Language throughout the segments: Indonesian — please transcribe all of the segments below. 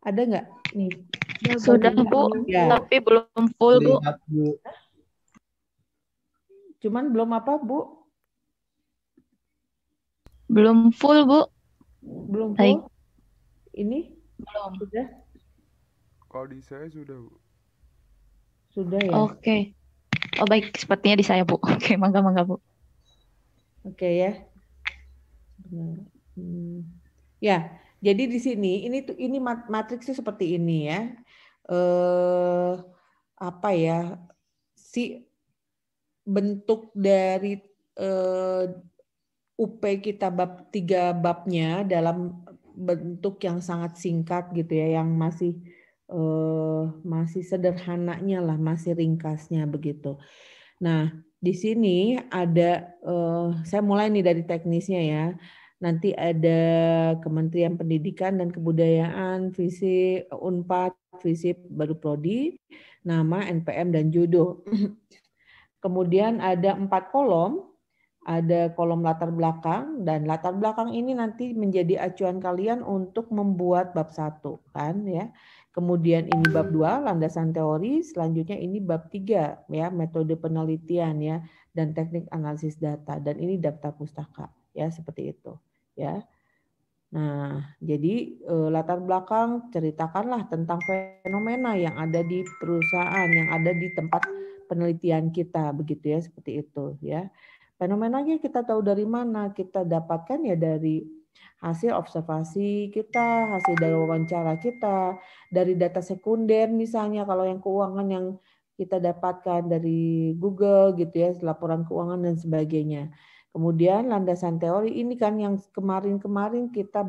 Ada nggak nih? Sudah Bu, Ya. tapi belum full Bu. Lihat, Bu. Cuman belum apa Bu? Belum full Bu. Belum Baik. full? Ini Belum. sudah? Kalau di saya sudah, Bu. Sudah ya? Oke. Oh baik, sepertinya di saya Bu. Oke, mangga Bu. Oke ya. Ya, jadi di sini ini matriksnya seperti ini ya. Apa ya? Si bentuk dari UP kita bab 3 babnya dalam bentuk yang sangat singkat gitu ya, yang masih sederhananya lah, masih ringkasnya begitu. Nah, di sini ada saya mulai nih dari teknisnya ya. Nanti ada Kementerian Pendidikan dan Kebudayaan, visi Unpad, visi baru prodi, nama, NPM dan judul. Kemudian ada 4 kolom. Ada kolom latar belakang, dan latar belakang ini nanti menjadi acuan kalian untuk membuat bab 1 kan ya. Kemudian ini bab 2 landasan teori, selanjutnya ini bab 3 ya, metode penelitian ya dan teknik analisis data, dan ini daftar pustaka ya, seperti itu ya. Nah, jadi latar belakang ceritakanlah tentang fenomena yang ada di perusahaan, yang ada di tempat penelitian kita begitu ya, seperti itu ya. Fenomenanya kita tahu dari mana? Kita dapatkan ya dari hasil observasi kita, hasil dari wawancara kita, dari data sekunder misalnya kalau yang keuangan yang kita dapatkan dari Google gitu ya, laporan keuangan dan sebagainya. Kemudian landasan teori ini kan yang kemarin-kemarin kita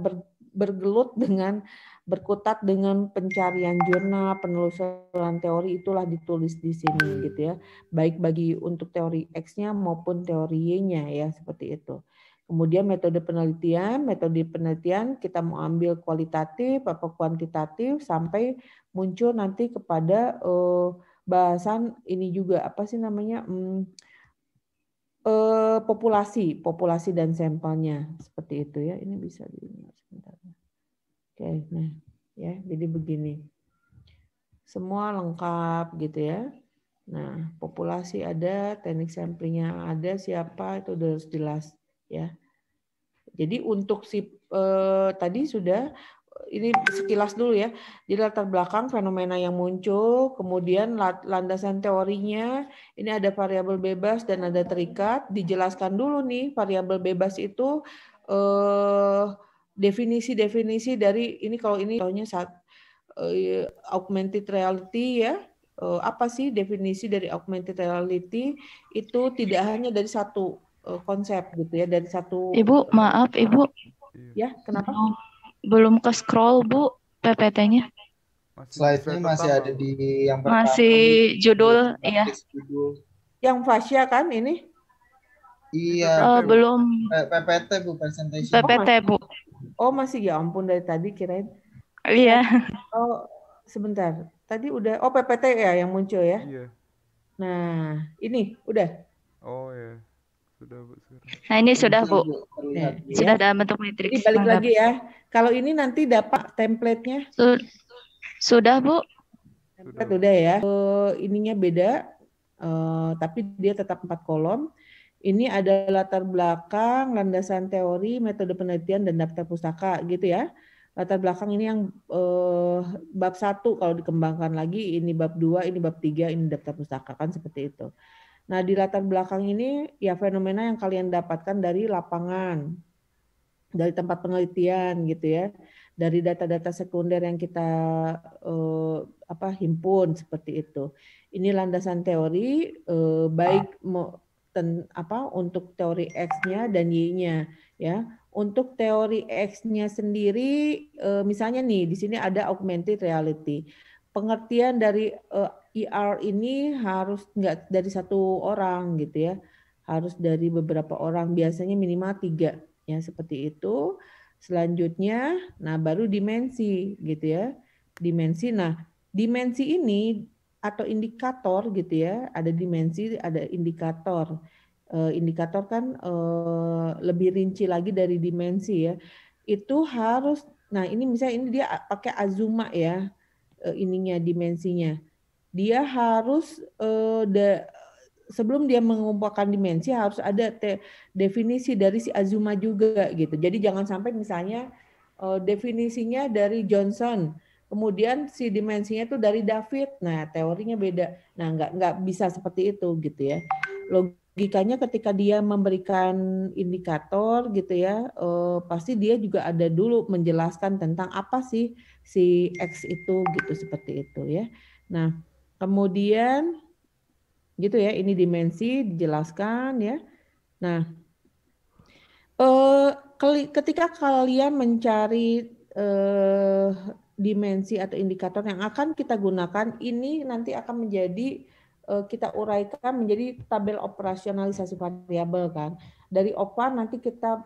bergelut dengan berkutat dengan pencarian jurnal, penelusuran teori, itulah ditulis di sini gitu ya. Baik bagi untuk teori X-nya maupun teori Y-nya ya, seperti itu. Kemudian metode penelitian kita mau ambil kualitatif atau kuantitatif sampai muncul nanti kepada bahasan ini juga apa sih namanya populasi dan sampelnya, seperti itu ya. Ini bisa sebentar. Oke, nah ya, jadi begini. Semua lengkap gitu ya. Nah, populasi ada, teknik samplingnya ada, siapa itu udah harus jelas ya. Jadi untuk si tadi sudah ini sekilas dulu ya. Jadi latar belakang fenomena yang muncul, kemudian landasan teorinya, ini ada variabel bebas dan ada terikat. Dijelaskan dulu nih variabel bebas itu definisi-definisi dari ini, kalau ini contohnya augmented reality ya. Apa sih definisi dari augmented reality? Itu tidak hanya dari satu konsep gitu ya, dari satu. Ibu, maaf Ibu. Ya, kenapa? Belum ke scroll Bu PPT-nya. Slide-nya masih ada di yang pertama. Masih judul ya. Yang fascia kan ini? Iya. Belum. PPT Bu, presentation. PPT Bu. Oh masih, ya ampun, dari tadi kirain. Iya. Oh sebentar. Tadi udah. Oh PPT ya yang muncul ya. Iya. Nah ini udah. Oh ya. Sudah Bu. Nah ini sudah Bu. Ya, sudah ya. dalam bentuk matriks. Jadi balik lagi ya. Kalau ini nanti dapat template-nya. Sudah Bu. Template udah ya. Ininya beda. Tapi dia tetap 4 kolom. Ini ada latar belakang, landasan teori, metode penelitian, dan daftar pustaka gitu ya. Latar belakang ini yang bab 1 kalau dikembangkan lagi, ini bab 2, ini bab 3, ini daftar pustaka kan seperti itu. Nah, di latar belakang ini ya fenomena yang kalian dapatkan dari lapangan, dari tempat penelitian gitu ya, dari data-data sekunder yang kita himpun seperti itu. Ini landasan teori baik untuk teori X-nya dan Y-nya ya. Untuk teori X-nya sendiri misalnya nih di sini ada augmented reality. Pengertian dari IR ini harus nggak dari satu orang gitu ya. Harus dari beberapa orang, biasanya minimal 3 ya, seperti itu. Selanjutnya nah baru dimensi gitu ya. Dimensi. Nah, dimensi ini atau indikator gitu ya, ada dimensi, ada indikator. Indikator kan lebih rinci lagi dari dimensi ya. Itu harus Nah, ini misalnya ini dia pakai Azuma ya, ininya dimensinya. Dia harus sebelum dia mengumpulkan dimensi harus ada definisi dari si Azuma juga gitu. Jadi jangan sampai misalnya definisinya dari Johnson, kemudian si dimensinya itu dari David. Nah, teorinya beda. Nah, nggak bisa seperti itu gitu ya. Logikanya ketika dia memberikan indikator gitu ya, pasti dia juga ada dulu menjelaskan tentang apa sih si X itu gitu, seperti itu ya. Nah, kemudian gitu ya, ini dimensi dijelaskan ya. Nah, ketika kalian mencari dimensi atau indikator yang akan kita gunakan, ini nanti akan menjadi kita uraikan menjadi tabel operasionalisasi variabel kan. Dari OPA nanti kita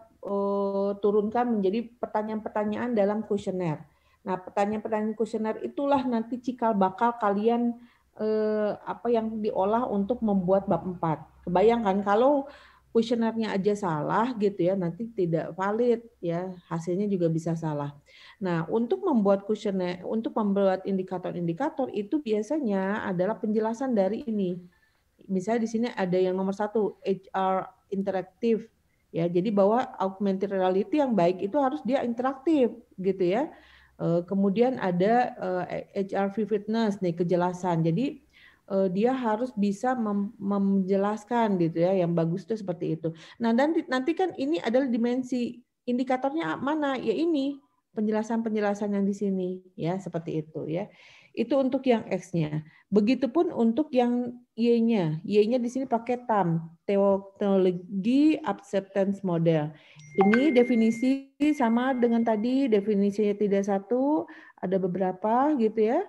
turunkan menjadi pertanyaan-pertanyaan dalam kuesioner. Nah, pertanyaan-pertanyaan kuesioner itulah nanti cikal bakal kalian apa yang diolah untuk membuat bab 4. Kebayangkan kalau kuesionernya aja salah gitu ya, nanti tidak valid ya, hasilnya juga bisa salah. Nah, untuk membuat kuesioner, untuk membuat indikator-indikator itu biasanya adalah penjelasan dari ini. Misalnya di sini ada yang nomor 1, HR interaktif ya. Jadi bahwa augmented reality yang baik itu harus dia interaktif gitu ya. Kemudian ada HR vividness nih, kejelasan. Jadi dia harus bisa menjelaskan gitu ya, yang bagus itu seperti itu. Nah, dan nanti kan ini adalah dimensi indikatornya mana? Ya ini penjelasan-penjelasan yang di sini ya, seperti itu ya. Itu untuk yang X-nya. Begitupun untuk yang Y-nya. Y-nya di sini pakai TAM, teknologi acceptance model. Ini definisi sama dengan tadi, definisinya tidak satu, ada beberapa gitu ya.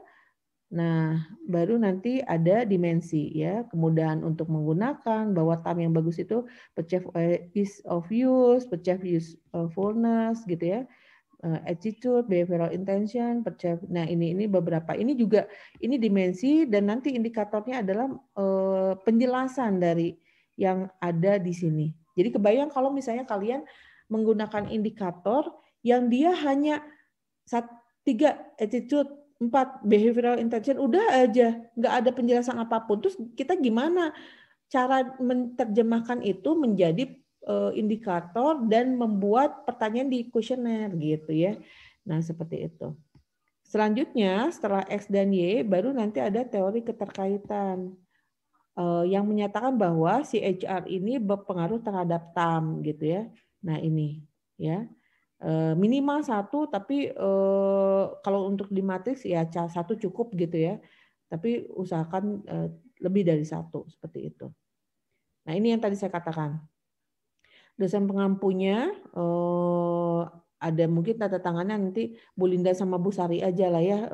Nah, baru nanti ada dimensi ya, kemudahan untuk menggunakan, bahwa TAM yang bagus itu perceived ease of use, perceived usefulness gitu ya, attitude, behavioral intention, perceived. Nah, ini beberapa. Ini juga ini dimensi dan nanti indikatornya adalah penjelasan dari yang ada di sini. Jadi kebayang kalau misalnya kalian menggunakan indikator yang dia hanya 3 attitude, 4 behavioral intention, udah aja, nggak ada penjelasan apapun. Terus kita gimana cara menerjemahkan itu menjadi indikator dan membuat pertanyaan di kuesioner gitu ya. Nah, seperti itu. Selanjutnya setelah X dan Y baru nanti ada teori keterkaitan yang menyatakan bahwa si HR ini berpengaruh terhadap TAM gitu ya. Nah, ini ya. Minimal 1, tapi kalau untuk di matriks ya satu cukup gitu ya. Tapi usahakan lebih dari 1 seperti itu. Nah, ini yang tadi saya katakan. Dosen pengampunya ada mungkin tanda tangannya nanti Bu Linda sama Bu Sari aja lah ya.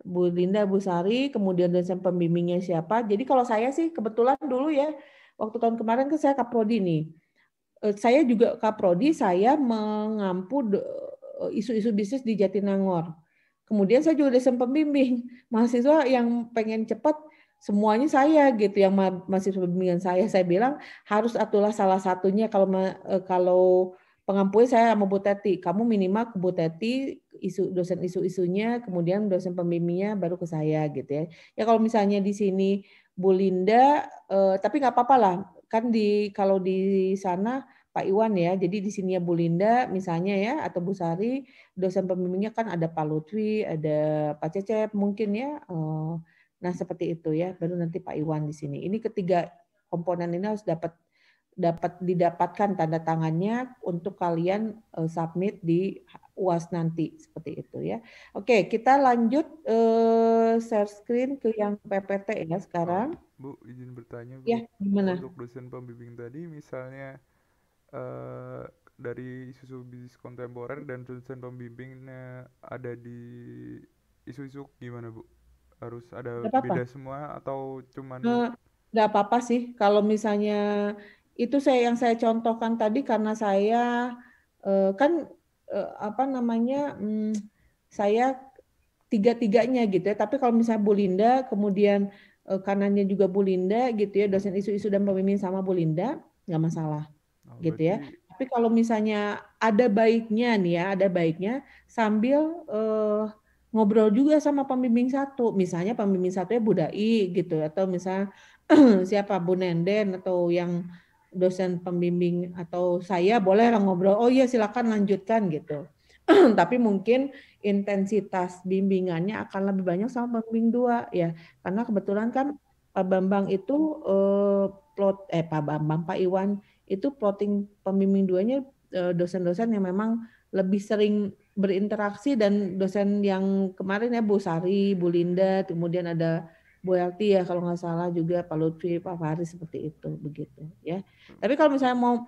Bu Linda, Bu Sari, kemudian dosen pembimbingnya siapa. Jadi kalau saya sih kebetulan dulu ya, waktu tahun kemarin kan saya Kaprodi nih. Saya juga Kaprodi, saya mengampu isu-isu bisnis di Jatinangor. Kemudian saya juga dosen pembimbing. Mahasiswa yang pengen cepat, semuanya saya gitu, yang mahasiswa pembimbingan saya bilang harus atulah salah satunya. Kalau pengampunya saya sama Bu Teti, kamu minimal ke Bu Teti, dosen isu-isunya, kemudian dosen pembimbingnya baru ke saya gitu ya. Ya kalau misalnya di sini Bu Linda, tapi nggak apa-apa lah, kan kalau di sana Pak Iwan ya, jadi di sini ya Bu Linda misalnya ya, atau Bu Sari, dosen pembimbingnya kan ada Pak Lutfi, ada Pak Cecep mungkin ya. Nah, seperti itu ya, baru nanti Pak Iwan di sini. Ini ketiga komponen ini harus didapatkan tanda tangannya untuk kalian submit di UAS nanti, seperti itu ya. Oke, kita lanjut share screen ke yang PPT ya sekarang. Bu, izin bertanya, Bu. Ya, gimana? Untuk dosen pembimbing tadi, misalnya dari isu bisnis kontemporer dan dosen pembimbingnya ada di isu-isu gimana, Bu? Harus ada beda semua atau cuman? Nggak apa-apa sih. Kalau misalnya itu yang saya contohkan tadi karena saya kan saya tiga-tiganya gitu ya. Tapi kalau misalnya Bu Linda, kemudian kanannya juga Bu Linda gitu ya, dosen isu-isu dan pembimbing sama Bu Linda, nggak masalah gitu ya. Tapi kalau misalnya ada baiknya nih ya, ada baiknya sambil ngobrol juga sama pembimbing satu. Misalnya pembimbing satunya Bu Dai gitu, atau misalnya siapa Bu Nenden atau yang dosen pembimbing atau saya boleh lah ngobrol. Oh iya silakan lanjutkan gitu. Tapi mungkin intensitas bimbingannya akan lebih banyak sama pembimbing dua ya, karena kebetulan kan Pak Bambang itu Pak Bambang, Pak Iwan itu plotting pembimbing duanya dosen-dosen yang memang lebih sering berinteraksi, dan dosen yang kemarin ya Bu Sari, Bu Linda, kemudian ada Bu Elti ya kalau nggak salah juga, Pak Lutfi, Pak Fahri, seperti itu begitu ya. Tapi kalau misalnya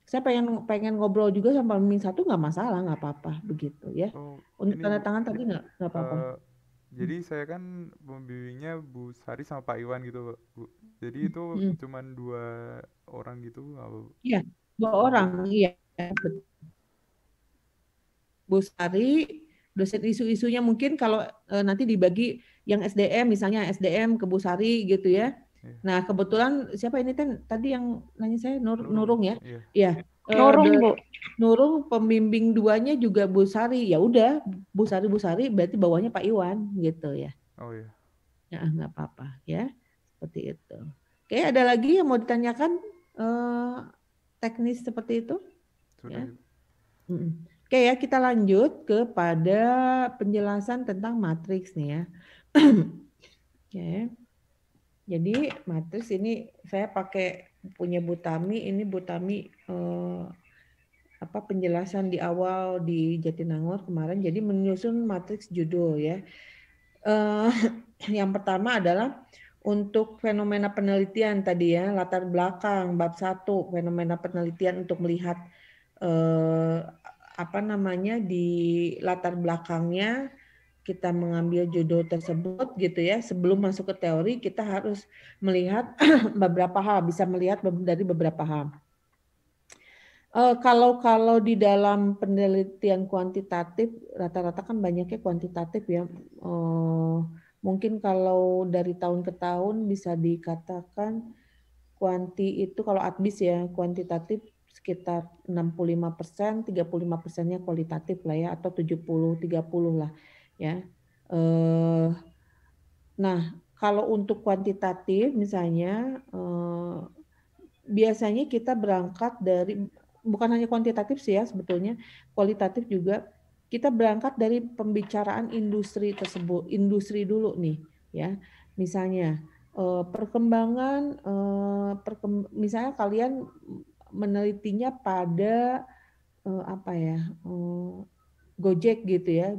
saya pengen ngobrol juga sama pembimbing satu, nggak masalah, nggak apa-apa begitu ya. Untuk Ini tanda Bu, tangan tadi nggak apa-apa. jadi saya kan pembimbingnya Bu Sari sama Pak Iwan gitu Bu. Jadi itu cuman 2 orang gitu apa Bu? Iya, 2 orang, iya. Bu Sari, dosen isu-isunya mungkin kalau nanti dibagi yang SDM, misalnya SDM ke Bu Sari gitu ya. Nah kebetulan siapa ini kan tadi yang nanya saya, Nurung ya? Iya. Nurung Bu. Nurung pembimbing duanya juga Bu Sari. Ya udah Bu Sari berarti bawahnya Pak Iwan gitu ya. Oh iya. Ya nggak apa-apa ya, seperti itu. Oke, ada lagi yang mau ditanyakan teknis seperti itu? Sudah. Ya. Oke ya, kita lanjut kepada penjelasan tentang matriks nih ya. Oke. Jadi matriks ini saya pakai punya Butami, ini Butami penjelasan di awal di Jatinangor kemarin. Jadi menyusun matriks judul ya. Yang pertama adalah untuk fenomena penelitian tadi ya, latar belakang bab 1, fenomena penelitian untuk melihat di latar belakangnya kita mengambil judul tersebut gitu ya. Sebelum masuk ke teori kita harus melihat beberapa hal, bisa melihat dari beberapa hal. Kalau di dalam penelitian kuantitatif rata-rata kan banyaknya kuantitatif ya. Mungkin kalau dari tahun ke tahun bisa dikatakan kuanti itu kalau admis ya, kuantitatif sekitar 65%, 35%-nya kualitatif lah ya, atau 70-30 lah ya. Nah, kalau untuk kuantitatif misalnya biasanya kita berangkat dari, bukan hanya kuantitatif sih ya sebetulnya, kualitatif juga, kita berangkat dari pembicaraan industri tersebut, industri dulu nih ya. Misalnya perkembangan, misalnya kalian menelitinya pada Gojek gitu ya,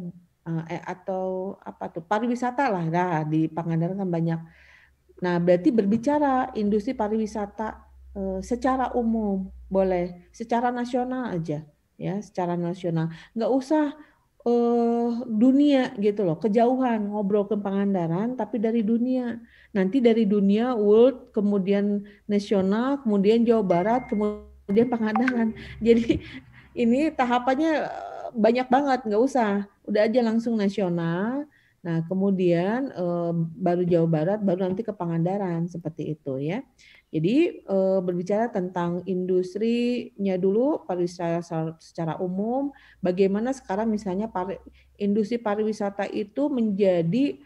atau apa tuh pariwisata lah. Nah di Pangandaran kan banyak. Nah berarti berbicara industri pariwisata secara umum boleh, secara nasional aja ya, secara nasional, nggak usah dunia gitu loh, kejauhan, ngobrol ke Pangandaran tapi dari dunia, nanti dari dunia world, kemudian nasional, kemudian Jawa Barat, kemudian Pangandaran. Jadi ini tahapannya banyak banget, nggak usah, udah aja langsung nasional. Nah kemudian baru Jawa Barat, baru nanti ke Pangandaran, seperti itu ya. Jadi berbicara tentang industrinya dulu, pariwisata secara umum, bagaimana sekarang misalnya industri pariwisata itu menjadi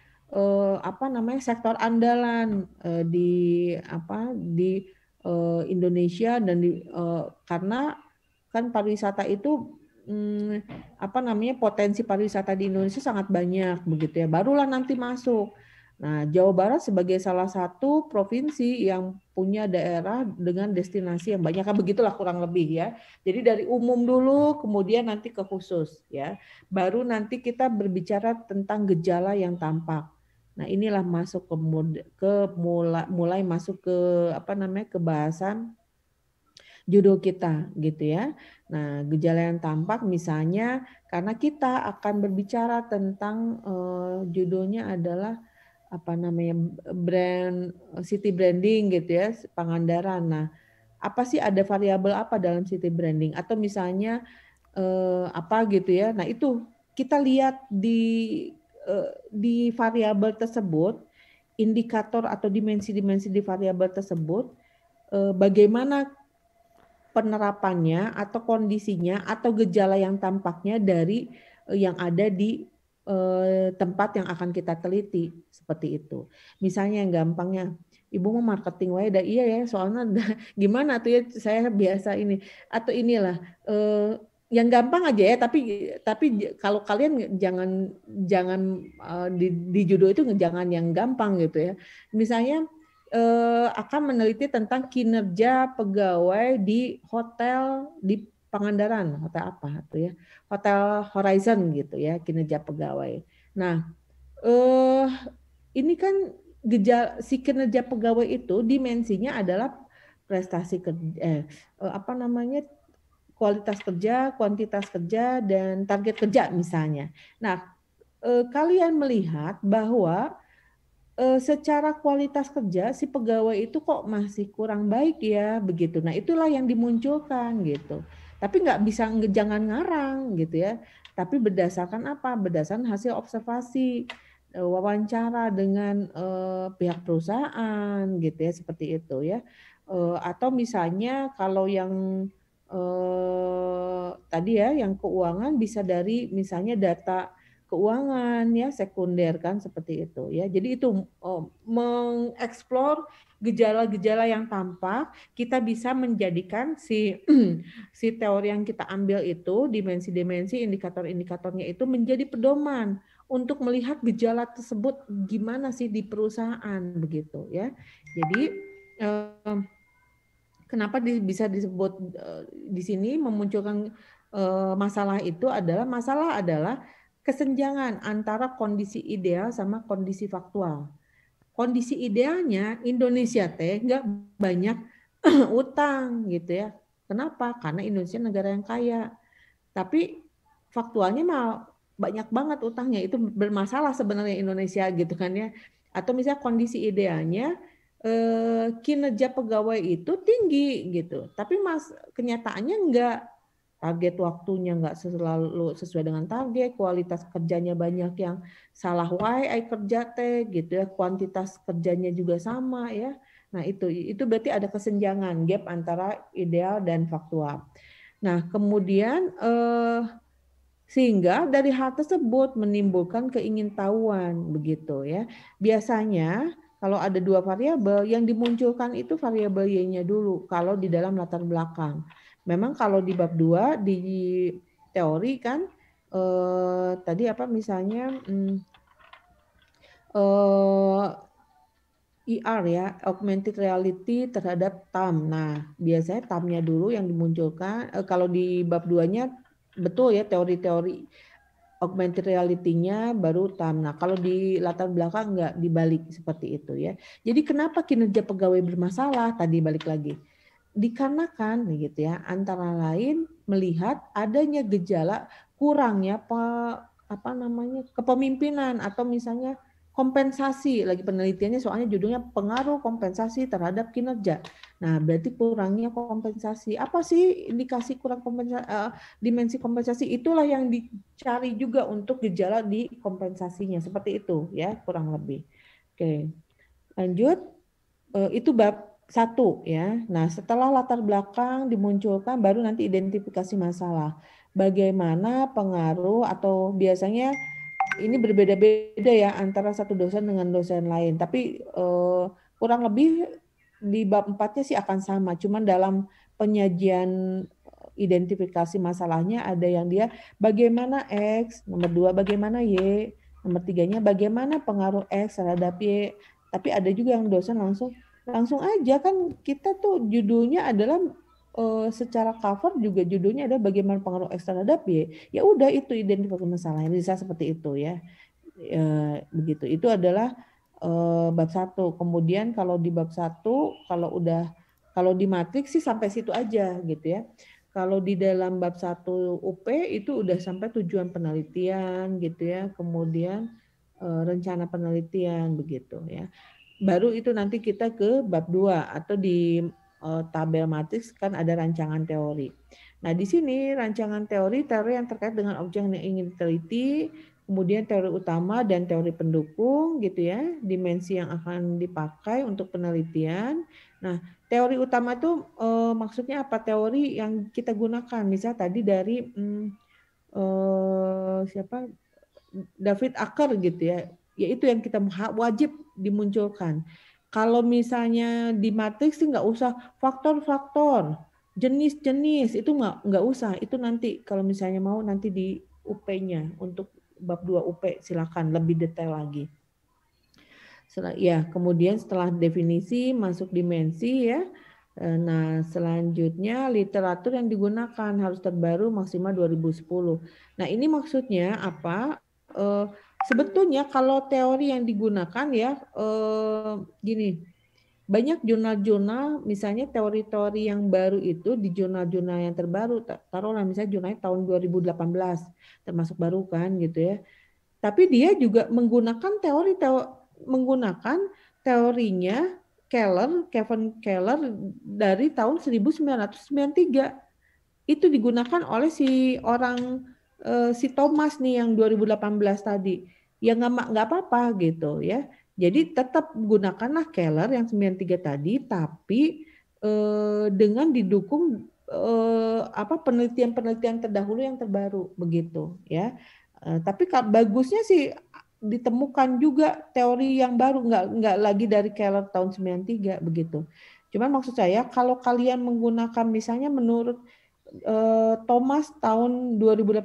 sektor andalan di Indonesia, dan karena kan pariwisata itu potensi pariwisata di Indonesia sangat banyak begitu ya, barulah nanti masuk. Nah, Jawa Barat sebagai salah satu provinsi yang punya daerah dengan destinasi yang banyak, begitulah kurang lebih ya. Jadi dari umum dulu, kemudian nanti ke khusus ya. Baru nanti kita berbicara tentang gejala yang tampak. Nah, inilah masuk mulai masuk ke ke bahasan judul kita gitu ya. Nah, gejala yang tampak misalnya karena kita akan berbicara tentang judulnya adalah brand, city branding gitu ya, Pangandaran. Nah, apa sih, ada variabel apa dalam city branding, atau misalnya gitu ya. Nah, itu kita lihat di variabel tersebut, indikator atau dimensi-dimensi di variabel tersebut, bagaimana penerapannya atau kondisinya atau gejala yang tampaknya dari yang ada di tempat yang akan kita teliti seperti itu. Misalnya yang gampangnya, Ibu mau marketing wae dah iya ya, soalnya gimana tuh ya saya biasa ini atau inilah yang gampang aja ya, tapi kalau kalian jangan di judul itu jangan yang gampang gitu ya. Misalnya akan meneliti tentang kinerja pegawai di hotel di Pangandaran, hotel apa tuh ya, Hotel Horizon gitu ya, kinerja pegawai. Nah, ini kan si kinerja pegawai itu dimensinya adalah prestasi kerja, kualitas kerja, kuantitas kerja, dan target kerja misalnya. Nah, kalian melihat bahwa secara kualitas kerja si pegawai itu kok masih kurang baik ya begitu. Nah itulah yang dimunculkan gitu. Tapi nggak bisa jangan ngarang gitu ya. Tapi berdasarkan apa? Berdasarkan hasil observasi, wawancara dengan pihak perusahaan gitu ya seperti itu ya. Atau misalnya kalau yang tadi ya yang keuangan bisa dari misalnya data keuangan ya sekunder kan seperti itu ya. Jadi itu mengeksplor gejala-gejala yang tampak, kita bisa menjadikan si si teori yang kita ambil itu dimensi-dimensi indikator-indikatornya itu menjadi pedoman untuk melihat gejala tersebut gimana sih di perusahaan begitu ya. Jadi kenapa bisa disebut di sini memunculkan masalah adalah kesenjangan antara kondisi ideal sama kondisi faktual. Kondisi idealnya Indonesia nggak banyak utang gitu ya. Kenapa? Karena Indonesia negara yang kaya. Tapi faktualnya mah banyak banget utangnya. Itu bermasalah sebenarnya Indonesia gitu kan ya. Atau misalnya kondisi idealnya kinerja pegawai itu tinggi gitu. Tapi kenyataannya enggak. Target waktunya nggak selalu sesuai dengan target, kualitas kerjanya banyak yang salah wae kerja gitu ya, kuantitas kerjanya juga sama ya. Nah itu berarti ada kesenjangan gap antara ideal dan faktual. Nah kemudian sehingga dari hal tersebut menimbulkan keingintahuan begitu ya. Biasanya kalau ada dua variabel yang dimunculkan itu variabel Y-nya dulu kalau di dalam latar belakang. Memang kalau di bab 2 di teori kan tadi apa misalnya ER ya, augmented reality terhadap TAM. Nah, biasanya TAM-nya dulu yang dimunculkan. Kalau di bab 2-nya betul ya teori-teori augmented reality-nya baru TAM. Nah, kalau di latar belakang enggak dibalik seperti itu ya. Jadi kenapa kinerja pegawai bermasalah? Tadi balik lagi. Dikarenakan gitu ya, antara lain melihat adanya gejala kurangnya kepemimpinan atau misalnya kompensasi, lagi penelitiannya soalnya judulnya pengaruh kompensasi terhadap kinerja. Nah, berarti kurangnya kompensasi. Apa sih indikasi kurang kompensasi, dimensi kompensasi? Itulah yang dicari juga untuk gejala di kompensasinya. Seperti itu ya, kurang lebih. Oke, lanjut. Itu bab 1 ya. Nah, setelah latar belakang dimunculkan baru nanti identifikasi masalah. Bagaimana pengaruh atau biasanya ini berbeda-beda ya antara satu dosen dengan dosen lain. Tapi kurang lebih di bab 4-nya sih akan sama. Cuman dalam penyajian identifikasi masalahnya ada yang dia bagaimana X, nomor 2 bagaimana Y, nomor 3-nya bagaimana pengaruh X terhadap Y. Tapi ada juga yang dosen langsung aja kan kita tuh judulnya adalah secara cover juga judulnya ada bagaimana pengaruh X terhadap Y. Ya udah itu identifikasi masalahnya bisa seperti itu ya. Begitu. Itu adalah bab 1. Kemudian kalau di bab 1 kalau di matriks sih sampai situ aja gitu ya. Kalau di dalam bab 1 UP itu udah sampai tujuan penelitian gitu ya. Kemudian rencana penelitian begitu ya. Baru itu nanti kita ke bab 2 atau di tabel matriks kan ada rancangan teori. Nah, di sini rancangan teori yang terkait dengan objek yang ingin diteliti, kemudian teori utama dan teori pendukung gitu ya, dimensi yang akan dipakai untuk penelitian. Nah, teori utama itu maksudnya apa? Teori yang kita gunakan, misal tadi dari siapa, David Acker gitu ya, yaitu yang kita wajib dimunculkan. Kalau misalnya di matriks sih nggak usah faktor-faktor, jenis-jenis itu nggak usah. Itu nanti kalau misalnya mau nanti di UP-nya untuk bab 2 UP silakan lebih detail lagi. Ya, kemudian setelah definisi masuk dimensi ya. Nah, selanjutnya literatur yang digunakan harus terbaru maksimal 2010. Nah, ini maksudnya apa? Sebetulnya kalau teori yang digunakan ya gini, banyak jurnal-jurnal misalnya teori-teori yang baru itu di jurnal-jurnal yang terbaru, taruhlah misalnya jurnalnya tahun 2018 termasuk baru kan gitu ya. Tapi dia juga menggunakan menggunakan teorinya Kevin Keller dari tahun 1993. Itu digunakan oleh si Thomas nih yang 2018 tadi. Ya nggak apa-apa gitu ya. Jadi tetap gunakanlah Keller yang 93 tadi, tapi dengan didukung penelitian-penelitian terdahulu yang terbaru begitu ya. Tapi bagusnya sih ditemukan juga teori yang baru, nggak lagi dari Keller tahun 93 begitu. Cuman maksud saya kalau kalian menggunakan misalnya menurut Thomas tahun 2018,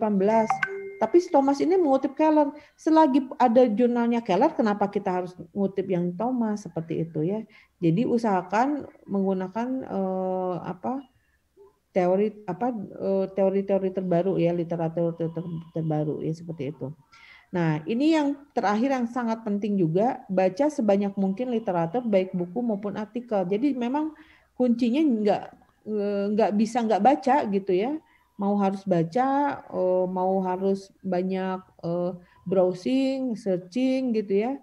tapi Thomas ini mengutip Keller. Selagi ada jurnalnya Keller, kenapa kita harus ngutip yang Thomas seperti itu ya? Jadi usahakan menggunakan teori-teori terbaru ya, literatur terbaru ya seperti itu. Nah, ini yang terakhir yang sangat penting juga, baca sebanyak mungkin literatur baik buku maupun artikel. Jadi memang kuncinya nggak bisa nggak baca gitu ya. Mau harus baca, mau harus banyak browsing, searching gitu ya,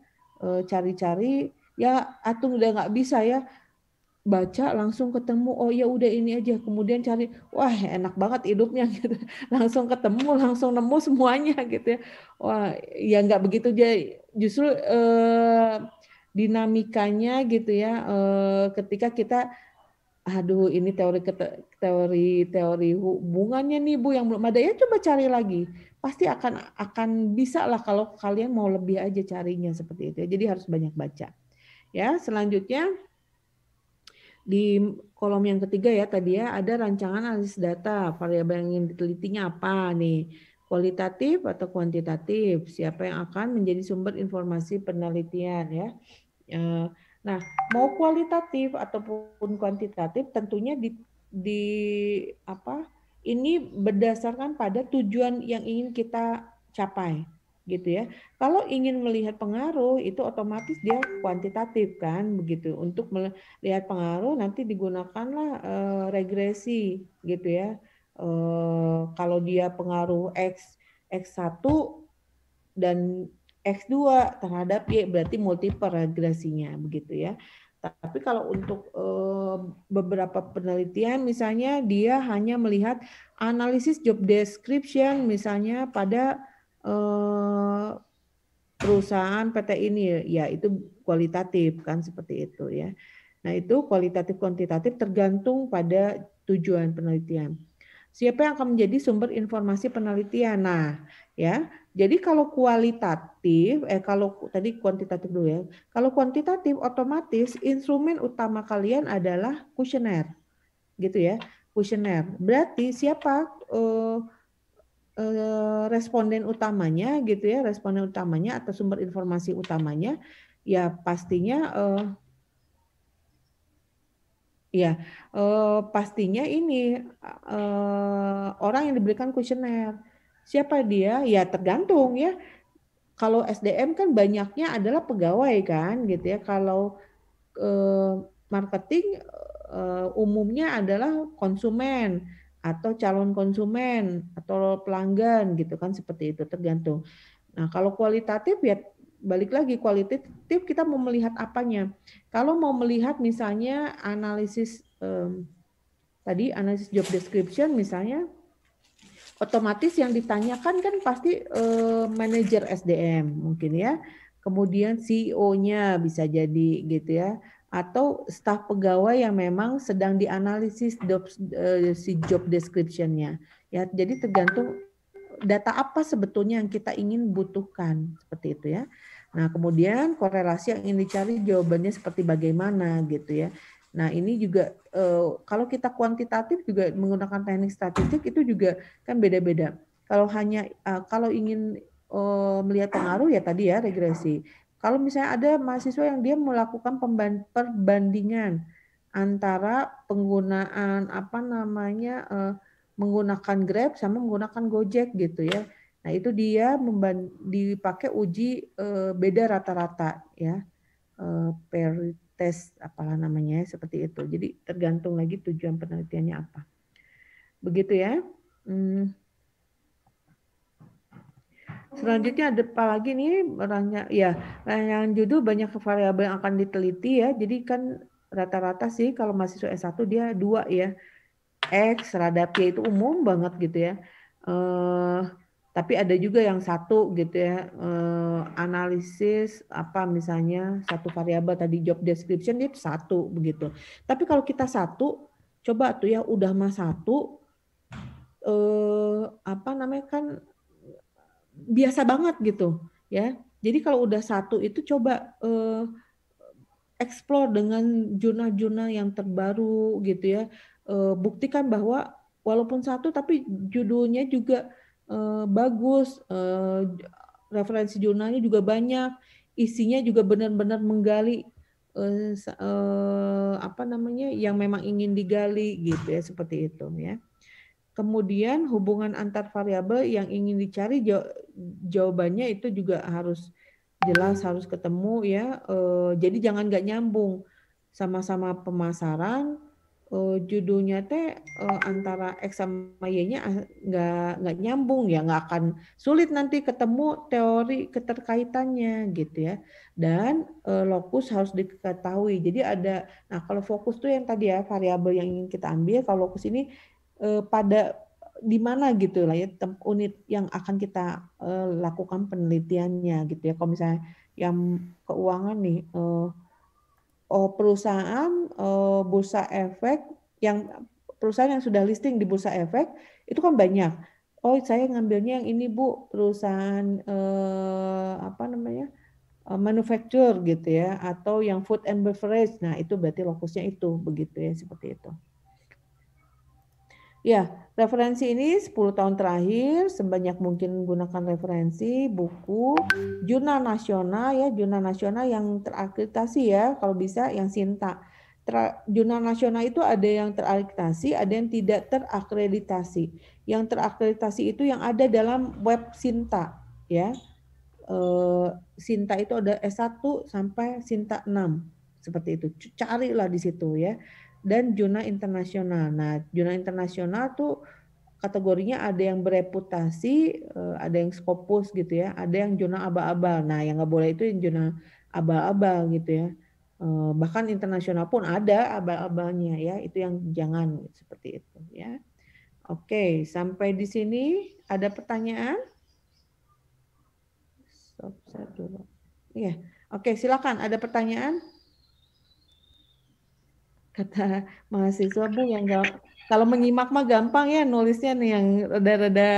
cari-cari. Ya, atau udah nggak bisa ya, baca langsung ketemu, oh ya udah ini aja, kemudian cari, wah enak banget hidupnya gitu, langsung ketemu, langsung nemu semuanya gitu ya. Wah ya nggak begitu, justru dinamikanya gitu ya, ketika kita aduh ini teori hubungannya nih Bu yang belum ada, ya coba cari lagi, pasti akan bisa lah kalau kalian mau lebih aja carinya seperti itu ya. Jadi harus banyak baca ya. Selanjutnya di kolom yang ketiga ya tadi ya, ada rancangan analisis data, variabel yang ingin ditelitinya apa nih, kualitatif atau kuantitatif, siapa yang akan menjadi sumber informasi penelitian ya. Nah, mau kualitatif ataupun kuantitatif tentunya ini berdasarkan pada tujuan yang ingin kita capai gitu ya. Kalau ingin melihat pengaruh itu otomatis dia kuantitatif kan begitu. Untuk melihat pengaruh nanti digunakanlah regresi gitu ya. Kalau dia pengaruh X1 dan X2 terhadap Y berarti multiple regresinya begitu ya. Tapi kalau untuk beberapa penelitian misalnya dia hanya melihat analisis job description misalnya pada perusahaan PT ini ya itu kualitatif kan seperti itu ya. Nah, itu kualitatif kuantitatif tergantung pada tujuan penelitian. Siapa yang akan menjadi sumber informasi penelitian? Nah, ya. Jadi kalau kualitatif kalau tadi kuantitatif dulu ya. Kalau kuantitatif otomatis instrumen utama kalian adalah kuesioner. Gitu ya. Kuesioner. Berarti siapa responden utamanya gitu ya, responden utamanya atau sumber informasi utamanya ya pastinya pastinya ini orang yang diberikan kuesioner. Siapa dia? Ya tergantung ya. Kalau SDM kan banyaknya adalah pegawai kan gitu ya. Kalau marketing umumnya adalah konsumen atau calon konsumen atau pelanggan gitu kan, seperti itu tergantung. Nah, kalau kualitatif ya balik lagi, kualitatif kita mau melihat apanya. Kalau mau melihat misalnya analisis tadi analisis job description misalnya, otomatis yang ditanyakan kan pasti manajer SDM mungkin ya, kemudian CEO-nya bisa jadi gitu ya, atau staf pegawai yang memang sedang dianalisis si job description-nya ya. Jadi tergantung data apa sebetulnya yang kita ingin butuhkan seperti itu ya. Nah kemudian korelasi yang ingin dicari jawabannya seperti bagaimana gitu ya. Nah ini juga kalau kita kuantitatif juga menggunakan teknik statistik itu juga kan beda-beda. Kalau hanya kalau ingin melihat pengaruh ya tadi ya regresi. Kalau misalnya ada mahasiswa yang dia melakukan perbandingan antara penggunaan menggunakan Grab sama menggunakan Gojek gitu ya. Nah itu dia dipakai uji beda rata-rata ya. Per tes apalah namanya seperti itu. Jadi tergantung lagi tujuan penelitiannya apa. Begitu ya. Selanjutnya ada apa lagi nih orangnya ya, yang judul banyak variabel yang akan diteliti ya. Jadi kan rata-rata sih kalau mahasiswa S1 dia 2 ya. X, radapnya itu umum banget gitu ya. Tapi ada juga yang satu gitu ya, analisis apa misalnya satu variabel tadi job description dia satu begitu. Tapi kalau kita satu, coba tuh ya udah mah satu, kan biasa banget gitu ya. Jadi kalau udah satu itu coba explore dengan jurnal-jurnal yang terbaru gitu ya. Buktikan bahwa walaupun satu tapi judulnya juga bagus, referensi jurnalnya juga banyak, isinya juga benar-benar menggali yang memang ingin digali gitu ya, seperti itu ya. Kemudian hubungan antar variabel yang ingin dicari jawabannya itu juga harus jelas, harus ketemu ya. Jadi jangan nggak nyambung, sama-sama pemasaran, judulnya antara X sama Y-nya nggak nyambung ya, nggak akan sulit nanti ketemu teori keterkaitannya gitu ya. Dan lokus harus diketahui. Jadi ada, nah kalau fokus tuh yang tadi ya variabel yang ingin kita ambil, kalau lokus ini pada di mana gitu lah ya unit yang akan kita lakukan penelitiannya gitu ya. Kalau misalnya yang keuangan nih, perusahaan bursa efek perusahaan yang sudah listing di bursa efek itu kan banyak. Oh saya ngambilnya yang ini Bu, perusahaan manufacture gitu ya, atau yang food and beverage. Nah itu berarti lokusnya itu begitu ya, seperti itu. Ya, referensi ini 10 tahun terakhir sebanyak mungkin gunakan referensi, buku, jurnal nasional ya, jurnal nasional yang terakreditasi ya, kalau bisa yang Sinta. Jurnal nasional itu ada yang terakreditasi, ada yang tidak terakreditasi. Yang terakreditasi itu yang ada dalam web Sinta ya. Sinta itu ada S1 sampai Sinta 6 seperti itu. Carilah di situ ya. Dan jurnal internasional. Nah, jurnal internasional tuh kategorinya ada yang bereputasi, ada yang Scopus gitu ya, ada yang jurnal abal-abal. Nah, yang nggak boleh itu yang jurnal abal-abal gitu ya. Bahkan internasional pun ada abal-abalnya ya, itu yang jangan seperti itu ya. Oke, sampai di sini ada pertanyaan? Stop saya dulu. Iya, oke silakan. Ada pertanyaan? Kata mahasiswa Bu yang kalau menyimak mah gampang ya, nulisnya nih yang rada-rada.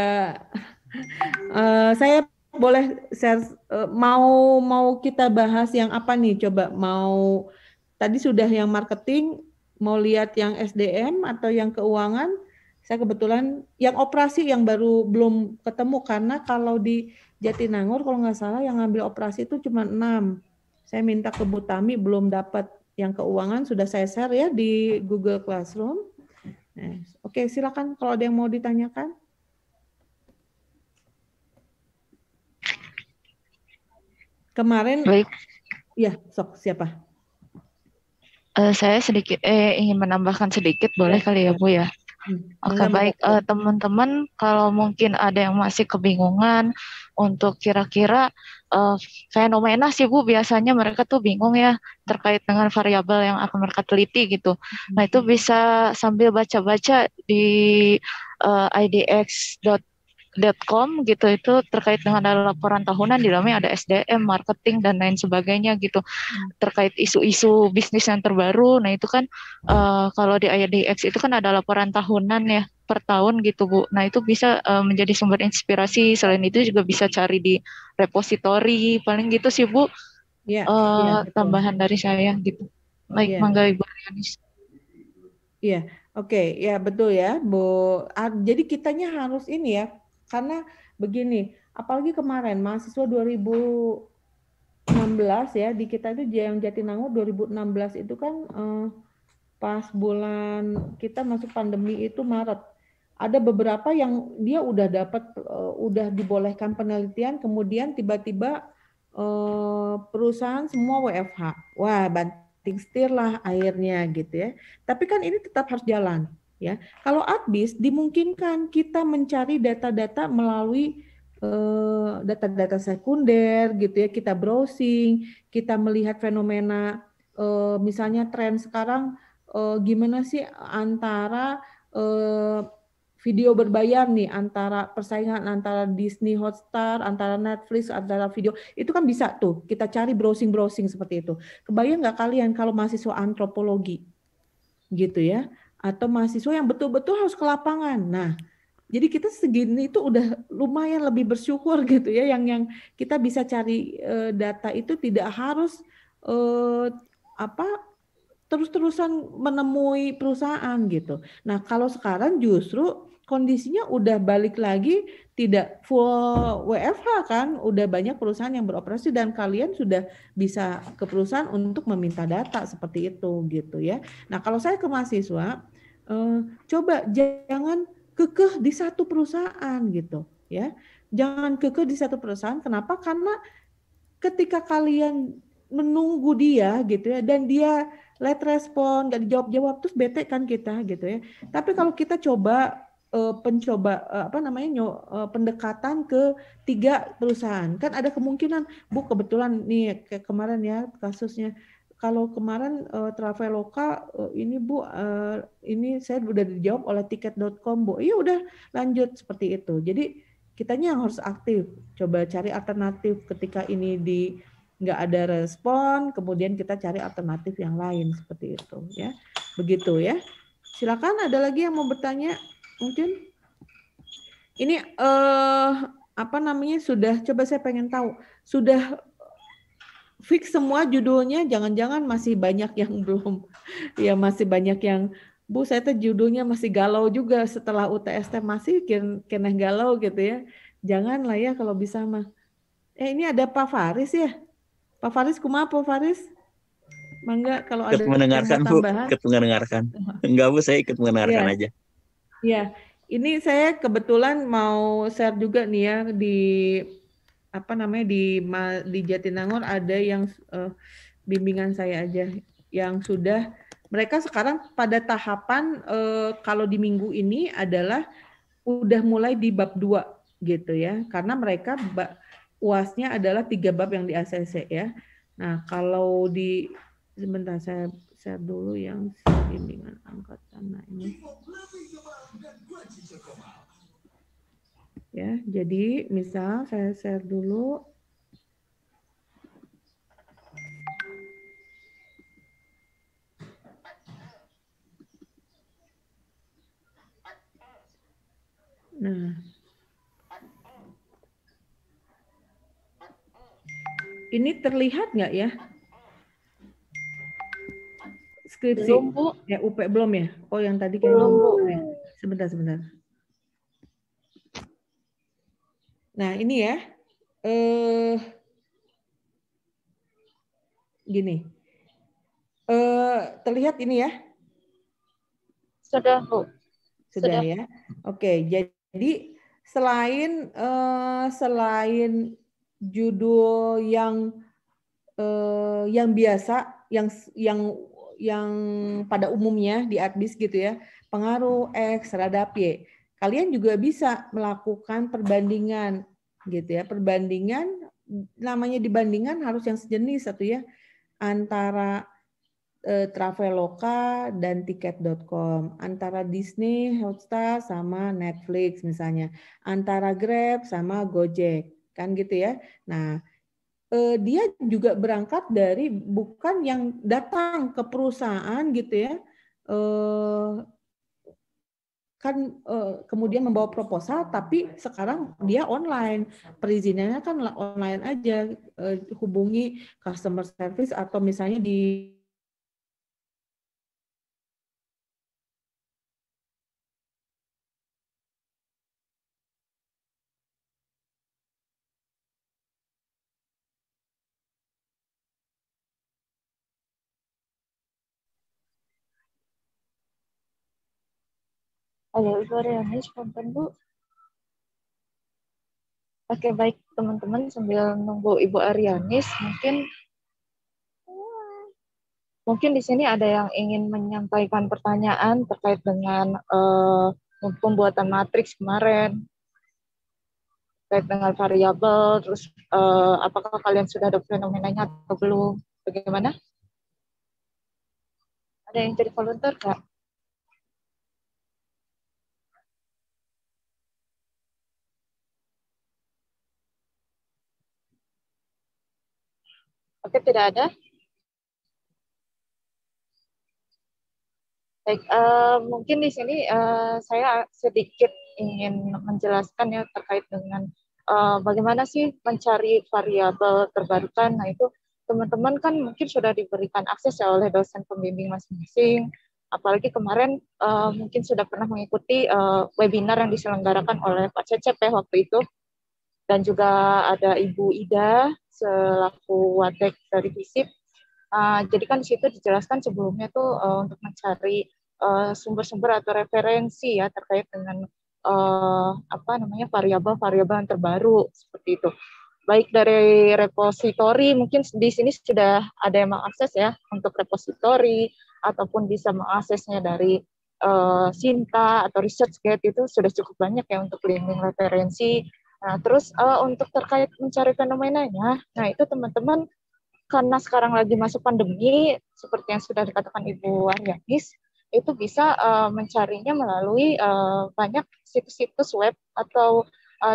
Saya boleh share, mau kita bahas yang apa nih? Coba mau tadi sudah yang marketing, mau lihat yang SDM atau yang keuangan? Saya kebetulan yang operasi yang baru belum ketemu, karena kalau di Jatinangor kalau nggak salah yang ngambil operasi itu cuma 6. Saya minta ke Bu Tami belum dapat. Yang keuangan sudah saya share ya di Google Classroom. Nah, oke, silakan kalau ada yang mau ditanyakan. Kemarin, baik. Ya, sok siapa? Saya sedikit ingin menambahkan sedikit, boleh kali ya Bu ya? Oke, baik teman-teman, kalau mungkin ada yang masih kebingungan untuk kira-kira fenomena sih Bu, biasanya mereka tuh bingung ya terkait dengan variabel yang akan mereka teliti gitu. Nah itu bisa sambil baca-baca di idx.com .com gitu, itu terkait dengan laporan tahunan, di dalamnya ada SDM, marketing dan lain sebagainya gitu, terkait isu-isu bisnis yang terbaru. Nah itu kan kalau di IDX itu kan ada laporan tahunan ya per tahun gitu Bu. Nah itu bisa menjadi sumber inspirasi. Selain itu juga bisa cari di repositori, paling gitu sih Bu. Ya, Tambahan dari saya gitu. Baik, mangga Ibu Rianis. Iya, oke, ya betul ya, Bu. Jadi kitanya harus ini ya, karena begini, apalagi kemarin mahasiswa 2016 ya, di kita itu yang Jatinangor 2016 itu kan pas bulan kita masuk pandemi itu Maret. Ada beberapa yang dia udah dapat, udah dibolehkan penelitian, kemudian tiba-tiba perusahaan semua WFH. Wah, banting setir lah akhirnya gitu ya. Tapi kan ini tetap harus jalan ya. Kalau ADBIS dimungkinkan kita mencari data-data melalui data-data sekunder gitu ya, kita browsing, kita melihat fenomena misalnya tren sekarang gimana sih antara video berbayar nih, antara persaingan antara Disney Hotstar, antara Netflix, antara video, itu kan bisa tuh kita cari browsing-browsing seperti itu. Kebayang nggak kalian kalau mahasiswa antropologi gitu ya, atau mahasiswa yang betul-betul harus ke lapangan. Nah, jadi kita segini itu udah lumayan lebih bersyukur gitu ya, yang kita bisa cari data itu tidak harus terus-terusan menemui perusahaan gitu. Nah, kalau sekarang justru kondisinya udah balik lagi tidak full WFH kan, udah banyak perusahaan yang beroperasi dan kalian sudah bisa ke perusahaan untuk meminta data seperti itu gitu ya. Nah, kalau saya ke mahasiswa, coba jangan kekeh di satu perusahaan gitu ya. Jangan kekeh di satu perusahaan. Kenapa? Karena ketika kalian menunggu dia gitu ya, dan dia late respon, nggak dijawab-jawab, terus bete kan kita gitu ya. Tapi kalau kita coba pendekatan ke 3 perusahaan, kan ada kemungkinan, Bu kebetulan nih kayak kemarin ya kasusnya, kalau kemarin Traveloka ini Bu, ini saya udah dijawab oleh tiket.com Bu, iya udah lanjut seperti itu. Jadi kitanya yang harus aktif, coba cari alternatif ketika ini nggak ada respon, kemudian kita cari alternatif yang lain seperti itu ya. Begitu ya. Silakan ada lagi yang mau bertanya mungkin. Ini sudah, coba saya pengen tahu, sudah fix semua judulnya, jangan-jangan masih banyak yang belum, ya masih banyak yang, Bu saya tuh judulnya masih galau juga setelah UTS masih kena galau gitu ya. Janganlah ya kalau bisa mah. Ini ada Pak Faris ya. Pak Faris, kumaha Pak Faris? Mangga kalau ada mendengarkan Bu, ikut mendengarkan. Enggak Bu, saya ikut mendengarkan aja. Iya, ini saya kebetulan mau share juga nih ya di Jatinangor ada yang bimbingan saya aja yang sudah, mereka sekarang pada tahapan kalau di minggu ini adalah udah mulai di bab 2 gitu ya, karena mereka UASnya adalah 3 bab yang di ACC ya. Nah kalau sebentar saya share dulu yang bimbingan angkatan. Nah ini ya, jadi misal saya share dulu. Nah, ini terlihat nggak ya? Skripsi. Belum, Bu. Ya, UP belum ya? Oh, yang tadi kayaknya belum, Bu. Sebentar. Nah, ini ya. Gini. Terlihat ini ya? Sudah, Bu. Sudah ya. Oke, jadi selain judul yang biasa, yang pada umumnya di ADBIS gitu ya, pengaruh X terhadap Y, kalian juga bisa melakukan perbandingan gitu ya. Perbandingan, namanya dibandingkan harus yang sejenis satu ya, antara Traveloka dan tiket.com, antara Disney, Hotstar sama Netflix misalnya, antara Grab sama Gojek, kan gitu ya. Nah, dia juga berangkat dari bukan yang datang ke perusahaan gitu ya, kan kemudian membawa proposal, tapi sekarang dia online, perizinannya kan online aja, hubungi customer service atau misalnya di Halo Ibu Arianis, punten Bu. Oke, baik teman-teman, sambil nunggu Ibu Arianis, mungkin di sini ada yang ingin menyampaikan pertanyaan terkait dengan pembuatan matriks kemarin, terkait dengan variabel, terus apakah kalian sudah ada fenomenanya atau belum? Bagaimana? Ada yang jadi volunteer, Kak? Oke, tidak ada. Baik, mungkin di sini saya sedikit ingin menjelaskan ya terkait dengan bagaimana sih mencari variabel terbarukan. Nah, itu teman-teman kan mungkin sudah diberikan akses ya oleh dosen pembimbing masing-masing. Apalagi kemarin mungkin sudah pernah mengikuti webinar yang diselenggarakan oleh Pak Cecep ya waktu itu. Dan juga ada Ibu Ida selaku Wadek dari FISIP. Jadi kan di situ dijelaskan sebelumnya tuh untuk mencari sumber-sumber atau referensi ya terkait dengan variabel-variabel yang terbaru seperti itu. Baik dari repositori, mungkin di sini sudah ada yang mengakses ya untuk repositori ataupun bisa mengaksesnya dari Sinta atau ResearchGate, itu sudah cukup banyak ya untuk link-link referensi. Nah, terus untuk terkait mencari fenomenanya, nah itu teman-teman karena sekarang lagi masuk pandemi, seperti yang sudah dikatakan Ibu Arianis, itu bisa mencarinya melalui banyak situs-situs web atau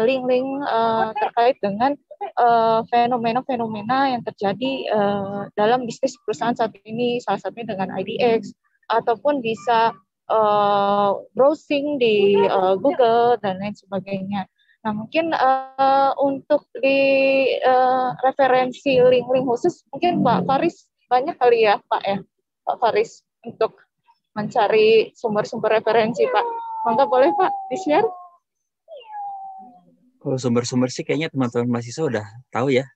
link-link terkait dengan fenomena-fenomena yang terjadi dalam bisnis perusahaan saat ini, salah satunya dengan IDX, ataupun bisa browsing di Google dan lain sebagainya. Nah, mungkin untuk di referensi link-link khusus, mungkin Pak Faris banyak kali ya, Pak ya, Pak Faris, untuk mencari sumber-sumber referensi, Pak. Maka boleh Pak di-share? Kalau sumber-sumber sih kayaknya teman-teman mahasiswa udah tahu ya,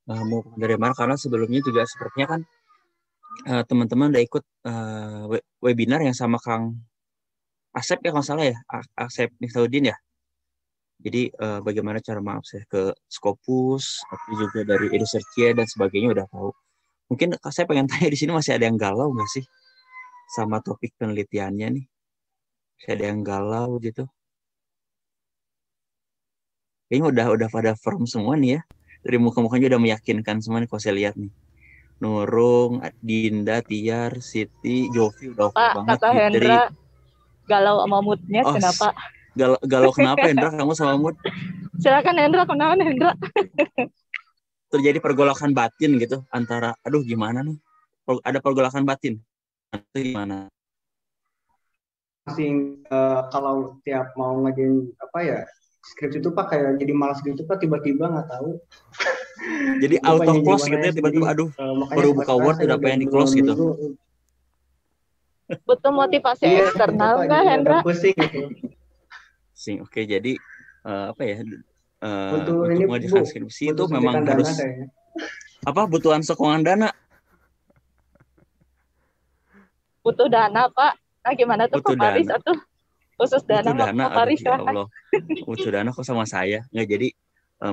mau dari mana, karena sebelumnya juga sepertinya kan teman-teman udah ikut webinar yang sama Kang Asep ya, kalau salah ya, Asep Miftahudin ya. Jadi bagaimana cara mengakses ke Scopus, tapi juga dari Researchia dan sebagainya udah tahu. Mungkin saya pengen tanya di sini masih ada yang galau nggak sih sama topik penelitiannya nih? Masih ada yang galau gitu? Kayaknya udah pada firm semua nih ya. Dari muka-mukanya udah meyakinkan semua nih kalau saya lihat nih. Nurung, Dinda, Tiar, Siti, Jovi udah oke banget. Pak, kata Hendra galau sama moodnya, kenapa? Galau kenapa Hendra, kamu sama mood? Silakan Hendra, kenapa Hendra? Terjadi pergolakan batin gitu antara, aduh gimana nih? Ada pergolakan batin. Itu gimana? Masing kalau tiap mau ngajain skripsi itu Pak kayak jadi malas gitu Pak, tiba-tiba nggak tahu. Jadi auto close gitu ya, tiba-tiba aduh baru buka Word udah pengen di close gitu. Butuh motivasi eksternal nggak Hendra? Pusing gitu. Oke, jadi untuk mengerjakan skripsi itu memang harus butuhan sokongan dana. Butuh dana Pak. Nah gimana tuh Pak Faris atau khusus dana Pak Faris? Ya Allah, butuh dana kok sama saya. Nggak, jadi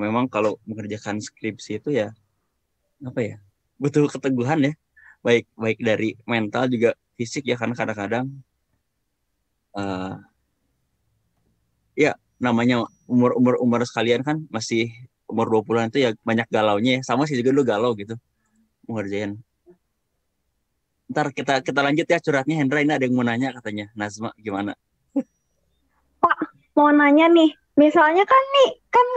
memang kalau mengerjakan skripsi itu ya butuh keteguhan ya, baik dari mental juga fisik ya, karena kadang-kadang ya namanya umur sekalian kan masih umur 20-an itu ya banyak galaunya ya. Sama sih juga dulu galau gitu mengerjain Ntar kita lanjut ya curhatnya. Hendra ini ada yang mau nanya katanya. Nazma gimana? Pak, mau nanya nih. Misalnya kan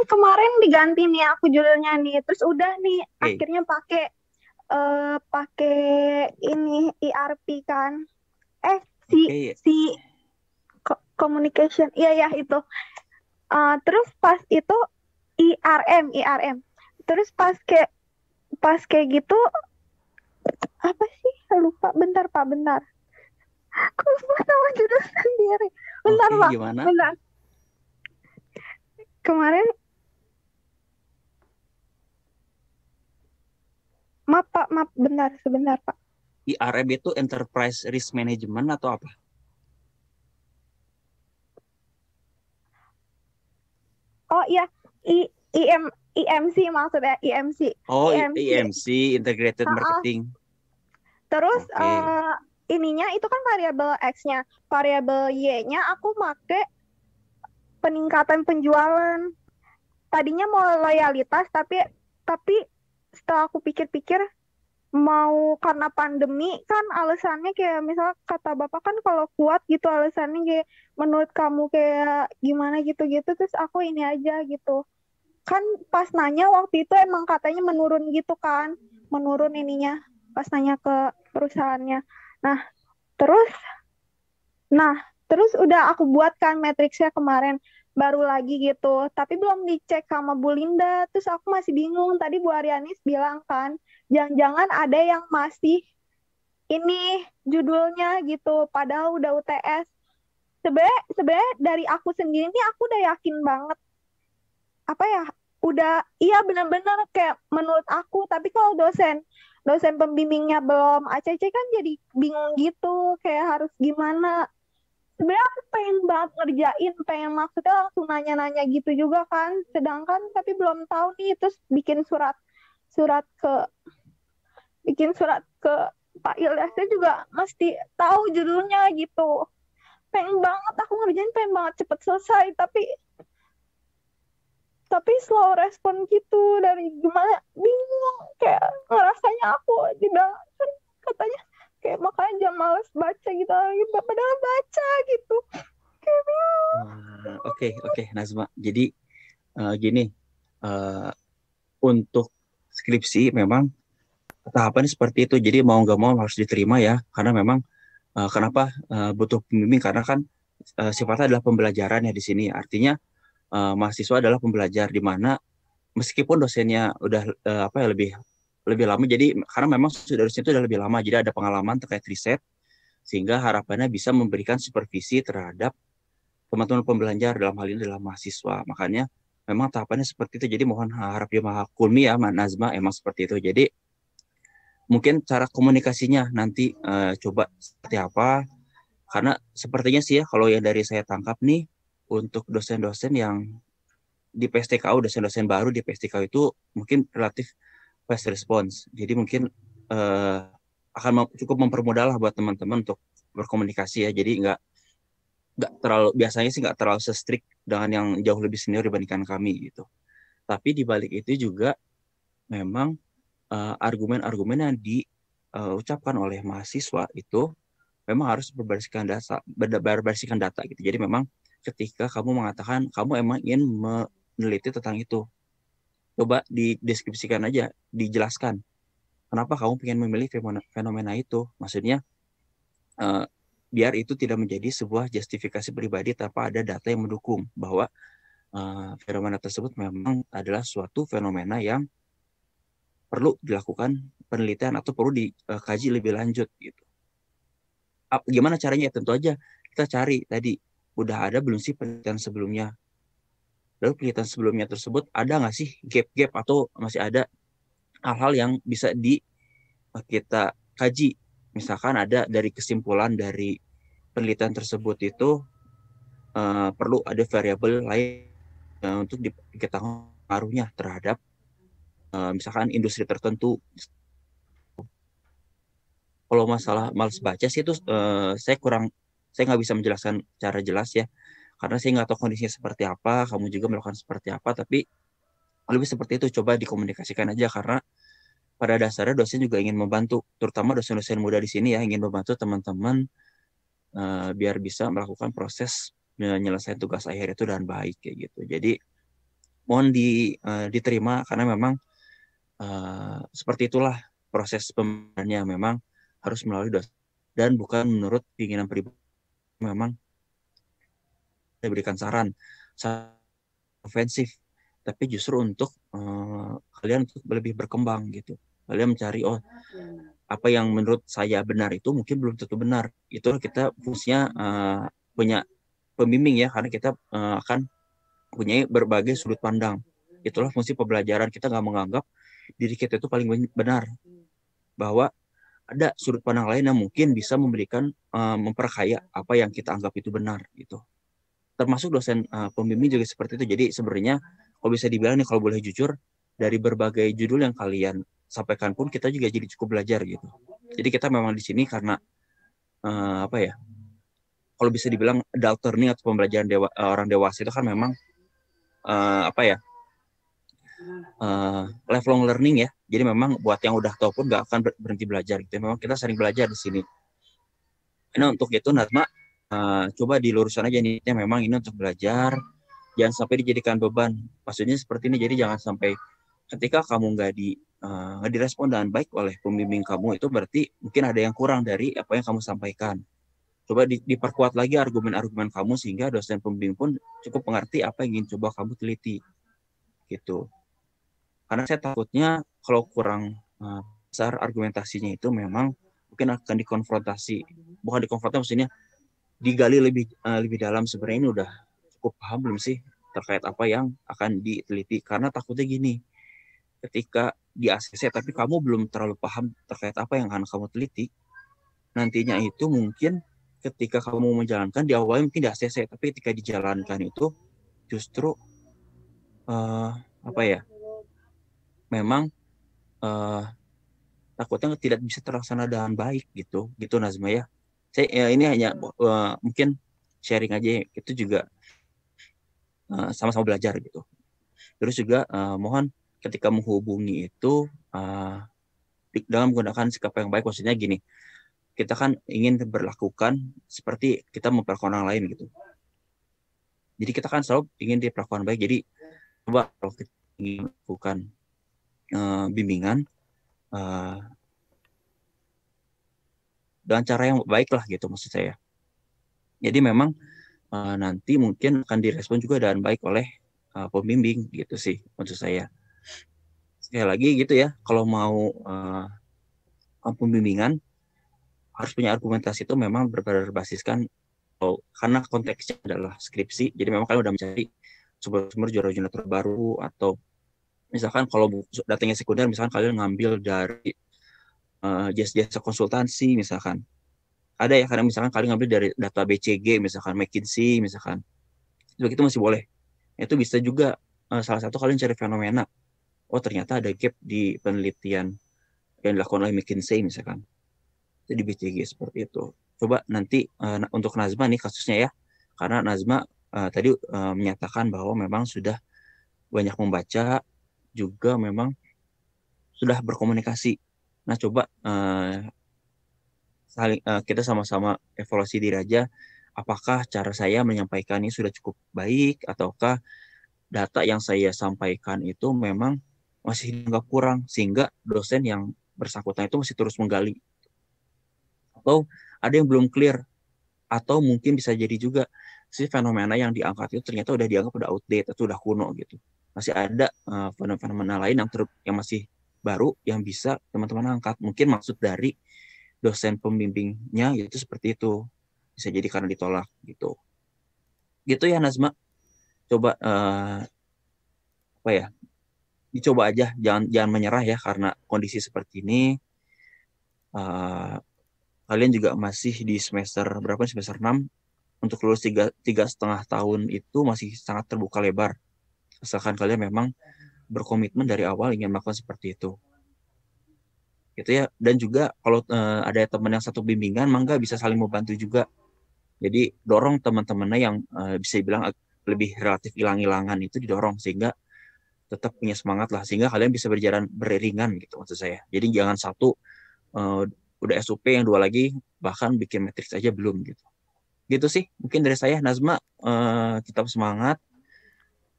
kemarin diganti nih aku judulnya nih, terus udah nih akhirnya pakai ini ERP kan. Si communication. Iya itu. Terus pas itu IRM. Terus pas kayak gitu apa sih? Lupa. Bentar. Aku lupa nama judul sendiri. Bentar, Pak. Gimana? Bentar. Kemarin maaf bentar, sebentar Pak. IRM itu Enterprise Risk Management atau apa? Oh iya, IMC maksudnya, IMC. Oh, IMC, Integrated Marketing. Terus ininya itu kan variabel X-nya, variabel Y-nya aku pakai peningkatan penjualan. Tadinya mau loyalitas, tapi setelah aku pikir-pikir, mau karena pandemi kan alasannya kayak misal kata Bapak kan kalau kuat gitu alasannya kayak menurut kamu kayak gimana gitu-gitu, terus aku ini aja gitu. Kan pas nanya waktu itu emang katanya menurun gitu kan, menurun ininya pas nanya ke perusahaannya. Nah, terus udah aku buatkan matriksnya kemarin baru lagi gitu, tapi belum dicek sama Bu Linda. Terus aku masih bingung. Tadi Bu Arianis bilang kan, jangan-jangan ada yang masih ini judulnya gitu, padahal udah UTS. Sebenarnya dari aku sendiri nih aku udah yakin banget. Iya benar-benar kayak menurut aku, tapi kalau dosen pembimbingnya belum ACC kan jadi bingung gitu, kayak harus gimana. Sebenarnya aku pengen banget ngerjain, maksudnya langsung nanya-nanya gitu juga kan, sedangkan tapi belum tahu nih, terus bikin surat ke Pak Ilyasnya juga mesti tahu judulnya gitu. Pengen banget aku ngerjain, pengen banget cepet selesai, tapi slow respon gitu, dari gimana bingung, kayak ngerasanya aku dibilang kan katanya kayak makanya jangan males baca gitu, padahal baca gitu. Oke, Nazma. Jadi gini, untuk skripsi memang tahapannya seperti itu. Jadi mau nggak mau harus diterima ya, karena memang kenapa butuh pembimbing, karena kan sifatnya adalah pembelajaran ya di sini. Artinya mahasiswa adalah pembelajar, di mana meskipun dosennya udah lebih lama, jadi karena memang dosen itu udah lebih lama, jadi ada pengalaman terkait riset, sehingga harapannya bisa memberikan supervisi terhadap teman-teman pembelajar, dalam hal ini adalah mahasiswa. Makanya memang tahapannya seperti itu. Jadi mohon harap dimaklumi ya, Nazma, emang seperti itu. Jadi mungkin cara komunikasinya nanti coba seperti apa, karena sepertinya sih ya, kalau yang dari saya tangkap nih, untuk dosen-dosen yang di PSTKU, dosen-dosen baru di PSTKU itu mungkin relatif fast response. Jadi mungkin akan cukup mempermudah lah buat teman-teman untuk berkomunikasi ya. Jadi nggak biasanya nggak terlalu strict dengan yang jauh lebih senior dibandingkan kami gitu. Tapi di balik itu juga memang argumen-argumen yang diucapkan oleh mahasiswa itu memang harus berbariskan data gitu. Jadi memang ketika kamu mengatakan kamu emang ingin meneliti tentang itu, coba dideskripsikan aja, dijelaskan kenapa kamu ingin memilih fenomena itu. Maksudnya biar itu tidak menjadi sebuah justifikasi pribadi tanpa ada data yang mendukung bahwa fenomena tersebut memang adalah suatu fenomena yang perlu dilakukan penelitian atau perlu dikaji lebih lanjut gitu. Gimana caranya? Tentu aja kita cari tadi, udah ada belum sih penelitian sebelumnya? Lalu penelitian sebelumnya tersebut ada nggak sih gap-gap atau masih ada hal-hal yang bisa kita kaji? Misalkan ada dari kesimpulan dari penelitian tersebut itu perlu ada variabel lain untuk diketahui pengaruhnya terhadap misalkan industri tertentu. Kalau masalah malas baca sih itu saya nggak bisa menjelaskan secara jelas ya, karena saya nggak tahu kondisinya seperti apa, kamu juga melakukan seperti apa, tapi lebih seperti itu, coba dikomunikasikan aja, karena pada dasarnya dosen juga ingin membantu, terutama dosen-dosen muda di sini ya, ingin membantu teman-teman biar bisa melakukan proses menyelesaikan tugas akhir itu dengan baik kayak gitu. Jadi mohon diterima karena memang seperti itulah proses pembelajarannya, memang harus melalui dosen dan bukan menurut keinginan pribadi. Memang saya berikan saran ofensif, tapi justru untuk kalian untuk lebih berkembang gitu. Kalian mencari apa yang menurut saya benar itu mungkin belum tentu benar. Itu kita fungsinya punya pembimbing ya, karena kita akan punya berbagai sudut pandang. Itulah fungsi pembelajaran. Kita nggak menganggap diri kita itu paling benar, bahwa ada sudut pandang lain yang mungkin bisa memberikan memperkaya apa yang kita anggap itu benar gitu. Termasuk dosen pembimbing juga seperti itu. Jadi sebenarnya kalau bisa dibilang nih, kalau boleh jujur, dari berbagai judul yang kalian sampaikan pun kita juga jadi cukup belajar gitu. Jadi kita memang di sini karena apa ya? Kalau bisa dibilang adult learning atau pembelajaran orang dewasa itu kan memang apa ya? Lifelong learning ya. Jadi memang buat yang udah tahu pun nggak akan berhenti belajar gitu. Memang kita sering belajar di sini. Nah untuk itu Nazma coba diluruskan aja niatnya, memang ini untuk belajar, jangan sampai dijadikan beban. Maksudnya seperti ini, jadi jangan sampai ketika kamu nggak direspon dengan baik oleh pembimbing kamu, itu berarti mungkin ada yang kurang dari apa yang kamu sampaikan. Coba diperkuat lagi argumen-argumen kamu sehingga dosen pembimbing pun cukup mengerti apa yang ingin coba kamu teliti gitu. Karena saya takutnya kalau kurang besar argumentasinya itu memang mungkin akan dikonfrontasi, bukan dikonfrontasi maksudnya digali lebih dalam, sebenarnya ini udah cukup paham belum sih terkait apa yang akan diteliti. Karena takutnya gini, ketika di ACC tapi kamu belum terlalu paham terkait apa yang akan kamu teliti, nantinya itu mungkin ketika kamu menjalankan di awalnya mungkin di ACC, tapi ketika dijalankan itu justru apa ya, memang takutnya tidak bisa terlaksana dengan baik gitu Nazma ya. Saya ini hanya mungkin sharing aja, itu juga sama-sama belajar gitu. Terus juga mohon ketika menghubungi itu dalam menggunakan sikap yang baik. Maksudnya gini, kita kan ingin berlakukan seperti kita memperlakukan orang lain gitu. Jadi kita kan selalu ingin diperlakukan baik. Jadi coba kalau kita ingin melakukan bimbingan dengan cara yang baik lah gitu maksud saya. Jadi memang nanti mungkin akan direspon juga dengan baik oleh pembimbing gitu sih maksud saya. Sekali lagi gitu ya, kalau mau pembimbingan harus punya argumentasi itu memang berbasiskan karena konteksnya adalah skripsi. Jadi memang kalian udah mencari sumber-sumber jurnal terbaru, atau misalkan kalau datanya sekunder, misalkan kalian ngambil dari jasa konsultansi misalkan. Ada ya, karena misalkan kalian ngambil dari data BCG misalkan, McKinsey misalkan. Begitu masih boleh. Itu bisa juga salah satu kalian cari fenomena. Oh ternyata ada gap di penelitian yang dilakukan oleh McKinsey misalkan. Jadi BCG seperti itu. Coba nanti untuk Nazma nih kasusnya ya. Karena Nazma tadi menyatakan bahwa memang sudah banyak membaca, juga memang sudah berkomunikasi. Nah coba kita sama-sama evaluasi diri aja, apakah cara saya menyampaikan ini sudah cukup baik, ataukah data yang saya sampaikan itu memang masih nggak kurang, sehingga dosen yang bersangkutan itu masih terus menggali. Atau ada yang belum clear, atau mungkin bisa jadi juga si fenomena yang diangkat itu ternyata udah dianggap udah outdated atau udah kuno gitu. Masih ada fenomena lain yang masih baru yang bisa teman-teman angkat. Mungkin maksud dari dosen pembimbingnya itu seperti itu. Bisa jadi karena ditolak gitu. Gitu ya Nazma. Coba apa ya? Dicoba aja, jangan menyerah ya, karena kondisi seperti ini. Kalian juga masih di semester berapa? Semester 6. Untuk lulus 3,5 tahun itu masih sangat terbuka lebar. Asalkan kalian memang berkomitmen dari awal ingin melakukan seperti itu. Gitu ya. Dan juga kalau ada teman yang satu bimbingan, mangga bisa saling membantu juga. Jadi dorong teman-temannya yang bisa dibilang lebih relatif hilang-hilangan itu, didorong sehingga tetap punya semangat lah, sehingga kalian bisa berjalan beriringan gitu maksud saya. Jadi jangan satu udah SUP, yang dua lagi bahkan bikin matriks aja belum gitu. Gitu sih mungkin dari saya. Nazma, tetap semangat,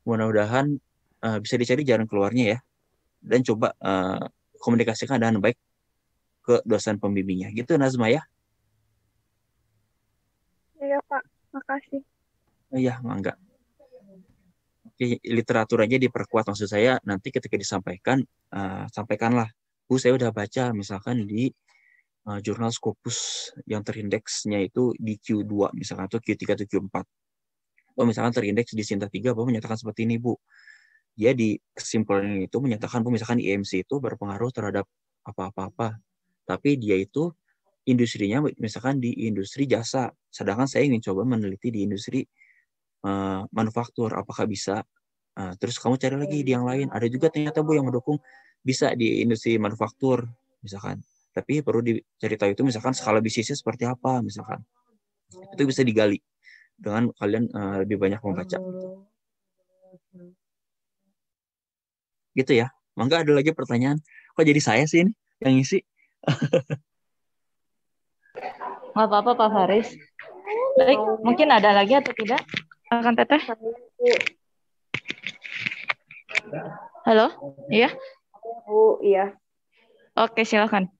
mudah-mudahan bisa dicari jalan keluarnya ya, dan coba komunikasikan dengan baik ke dosen pembimbingnya gitu Nazma ya. Iya Pak, makasih. Iya, enggak. Oke, literatur aja diperkuat maksud saya. Nanti ketika disampaikan, sampaikanlah, Bu saya udah baca misalkan di jurnal Scopus yang terindeksnya itu di Q2 misalkan, atau Q3 atau Q4. Oh misalkan terindeks di Sinta 3, Bapak menyatakan seperti ini Bu. Dia di kesimpulan itu menyatakan Bu, misalkan IMC itu berpengaruh terhadap apa-apa-apa. Tapi dia itu industrinya misalkan di industri jasa. Sedangkan saya ingin coba meneliti di industri manufaktur, apakah bisa. Terus kamu cari lagi di yang lain. Ada juga ternyata Bu yang mendukung bisa di industri manufaktur misalkan. Tapi perlu dicari tahu itu misalkan skala bisnisnya seperti apa misalkan. Itu bisa digali dengan kalian lebih banyak membaca. Gitu ya. Mangga ada lagi pertanyaan. Kok jadi saya sih ini yang ngisi? Nggak apa-apa Pak Faris. Baik, mungkin ada lagi atau tidak? Akan Teteh? Halo? Iya? Bu, iya. Oke, silakan.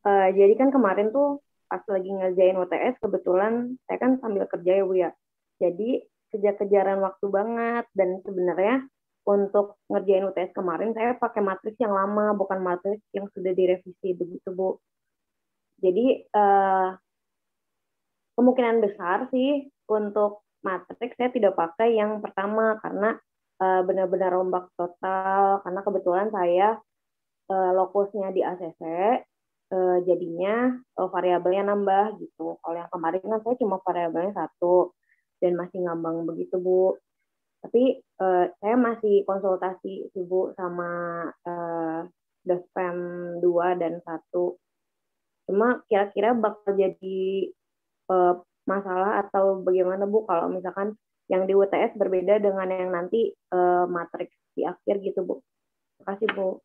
Jadi kan kemarin tuh pas lagi ngerjain UTS, kebetulan saya kan sambil kerja ya Bu ya. Jadi kejar-kejaran waktu banget, dan sebenarnya untuk ngerjain UTS kemarin saya pakai matriks yang lama, bukan matriks yang sudah direvisi begitu Bu. Jadi kemungkinan besar sih untuk matriks saya tidak pakai yang pertama, karena benar-benar rombak total, karena kebetulan saya lokusnya di ACC, jadinya variabelnya nambah gitu. Kalau yang kemarin kan saya cuma variabelnya 1 dan masih ngambang begitu Bu. Tapi saya masih konsultasi sih Bu sama Dospem 2 dan 1. Cuma kira-kira bakal jadi masalah atau bagaimana Bu kalau misalkan yang di UTS berbeda dengan yang nanti matriks di akhir gitu Bu. Terima kasih Bu.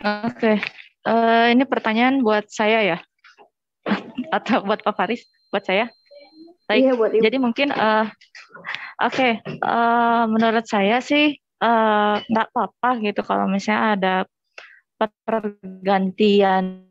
Oke. Ini pertanyaan buat saya ya? Atau buat Pak Faris? Buat saya? Baik. Iya, buat Ibu. Jadi mungkin, menurut saya sih nggak apa-apa gitu kalau misalnya ada pergantian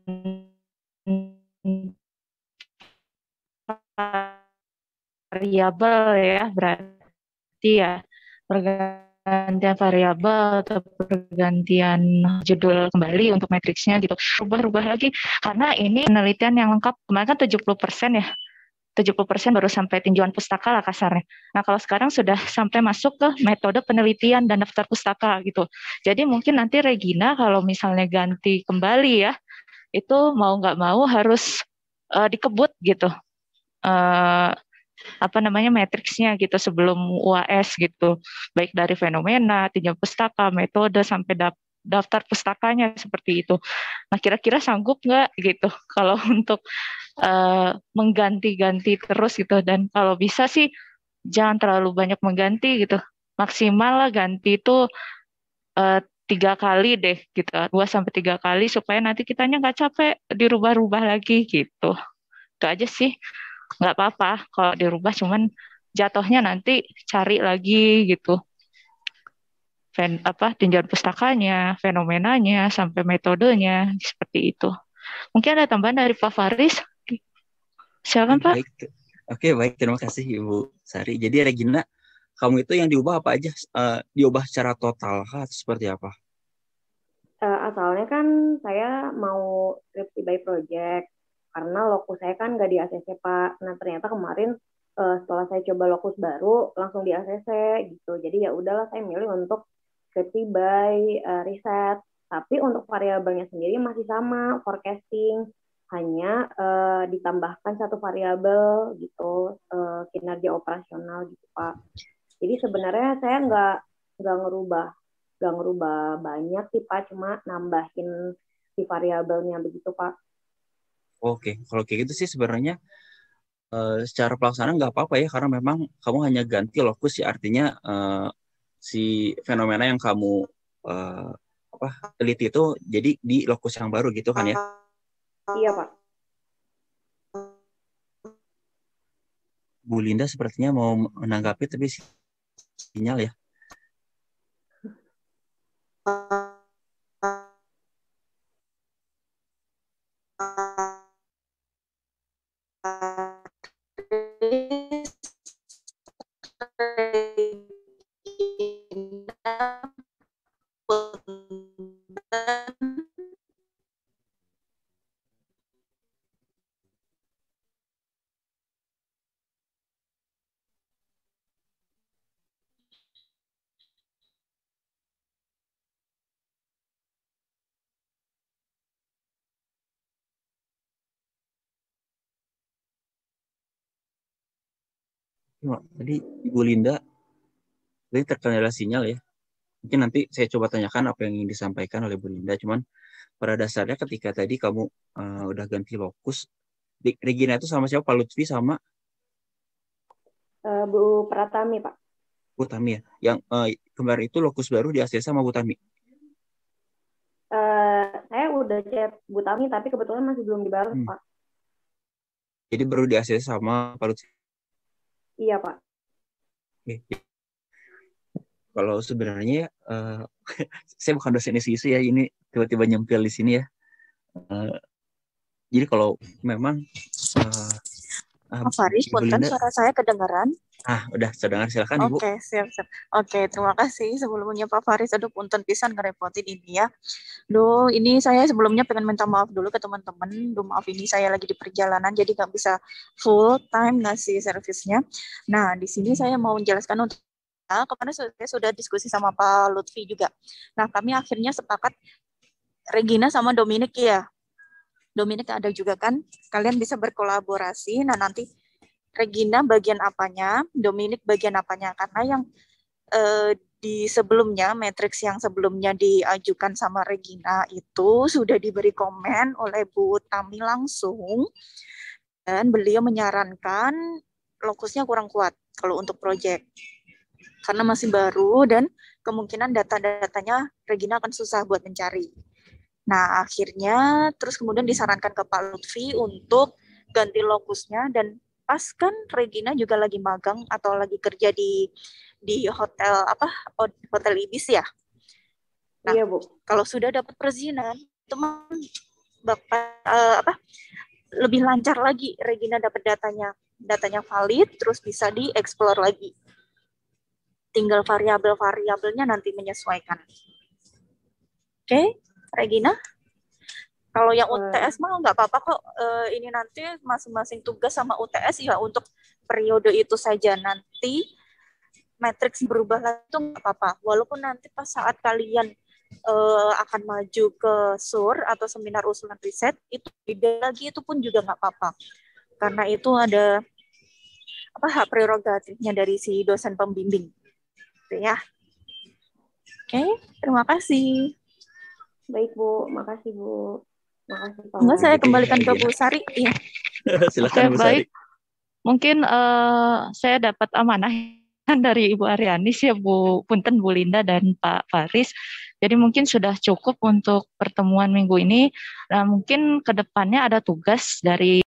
variabel ya, berarti ya pergantian variabel atau pergantian judul kembali untuk matriksnya gitu, rubah-rubah lagi, karena ini penelitian yang lengkap. Kemarin kan 70% ya, 70% baru sampai tinjauan pustaka lah kasarnya. Nah kalau sekarang sudah sampai masuk ke metode penelitian dan daftar pustaka gitu. Jadi mungkin nanti Regina kalau misalnya ganti kembali ya, itu mau nggak mau harus dikebut gitu. Matriksnya gitu sebelum UAS gitu, baik dari fenomena, tinjauan pustaka, metode sampai daftar pustakanya seperti itu. Nah kira-kira sanggup nggak gitu kalau untuk mengganti-ganti terus gitu, dan kalau bisa sih jangan terlalu banyak mengganti gitu, maksimal lah ganti itu 3 kali deh gitu, 2-3 kali supaya nanti kitanya nggak capek dirubah-rubah lagi gitu. Itu aja sih. Nggak apa-apa kalau dirubah, cuman jatuhnya nanti cari lagi gitu tinjauan pustakanya, fenomenanya, sampai metodenya, seperti itu. Mungkin ada tambahan dari Pak Faris? Silakan Pak. Oke, baik, terima kasih Ibu Sari. Jadi Regina, kamu itu yang diubah apa aja? Diubah secara total kah? Seperti apa? Asalnya kan saya mau skripsi by project, karena lokus saya kan nggak di ACC Pak. Nah ternyata kemarin setelah saya coba lokus baru langsung di ACC gitu. Jadi ya udahlah saya milih untuk skripsi by riset. Tapi untuk variabelnya sendiri masih sama, forecasting, hanya ditambahkan 1 variabel gitu, kinerja operasional gitu Pak. Jadi sebenarnya saya nggak ngerubah banyak sih Pak, cuma nambahin si variabelnya begitu Pak. Oke, kalau kayak gitu sih sebenarnya secara pelaksanaan nggak apa-apa ya, karena memang kamu hanya ganti lokus ya, artinya si fenomena yang kamu teliti itu jadi di lokus yang baru gitu kan ya? Iya, Pak. Bu Linda sepertinya mau menanggapi tapi sinyal ya. Tadi Ibu Linda, ini terkendala sinyal ya. Mungkin nanti saya coba tanyakan apa yang ingin disampaikan oleh Bu Linda. Cuman pada dasarnya ketika tadi kamu udah ganti lokus, Regina itu sama siapa? Pak Lutfi sama Bu Pratami, Pak. Bu Tami ya. Yang kemarin itu lokus baru di ACC sama Bu Tami. Saya udah chat Bu Tami, tapi kebetulan masih belum dibalas, Pak. Jadi baru di ACC sama Pak Lutfi? Iya, Pak. Kalau sebenarnya saya bukan dosen isu-isu ya, ini tiba-tiba nyempil di sini ya. Jadi kalau memang Pak Faris, punten suara saya kedengaran? Udah terdengar, silakan Ibu. Oke, siap. Oke, terima kasih sebelumnya Pak Faris. Aduh, punten pisan ngerepotin ini ya. Duh, ini saya sebelumnya pengen minta maaf dulu ke teman-teman. Duh, maaf ini saya lagi di perjalanan, jadi nggak bisa full time ngasih servisnya. Nah, di sini saya mau menjelaskan untuk kemarin saya sudah diskusi sama Pak Lutfi juga. Nah, kami akhirnya sepakat Regina sama Dominic ya. Dominic ada juga kan, kalian bisa berkolaborasi. Nah, nanti Regina bagian apanya, Dominic bagian apanya, karena yang di sebelumnya, matriks yang sebelumnya diajukan sama Regina itu sudah diberi komen oleh Bu Tami langsung, dan beliau menyarankan lokusnya kurang kuat kalau untuk proyek, karena masih baru dan kemungkinan data-datanya Regina akan susah buat mencari. Nah, akhirnya terus kemudian disarankan ke Pak Lutfi untuk ganti lokusnya, dan pas kan Regina juga lagi magang atau lagi kerja di hotel hotel Ibis ya. Nah, iya, Bu. Kalau sudah dapat perizinan, teman lebih lancar lagi Regina dapat datanya valid, terus bisa dieksplor lagi. Tinggal variabel-variabelnya nanti menyesuaikan. Oke, Regina? Kalau yang UTS mah nggak apa-apa kok. Ini nanti masing-masing tugas sama UTS ya untuk periode itu saja. Nanti matriks berubah lagi itu nggak apa-apa. Walaupun nanti pas saat kalian akan maju ke SUR atau seminar usulan riset, itu beda lagi, itu pun juga nggak apa-apa. Karena itu ada hak prerogatifnya dari si dosen pembimbing. Gitu ya. Oke, terima kasih. Baik, Bu. Makasih, Bu. Makasih, Pak. Enggak, saya kembalikan ke Bu Sari. Iya. Silakan, Bu Sari. Baik. Mungkin saya dapat amanah dari Ibu Arianis ya, Bu Punten, Bu Linda, dan Pak Faris. Jadi mungkin sudah cukup untuk pertemuan minggu ini. Nah, mungkin ke depannya ada tugas dari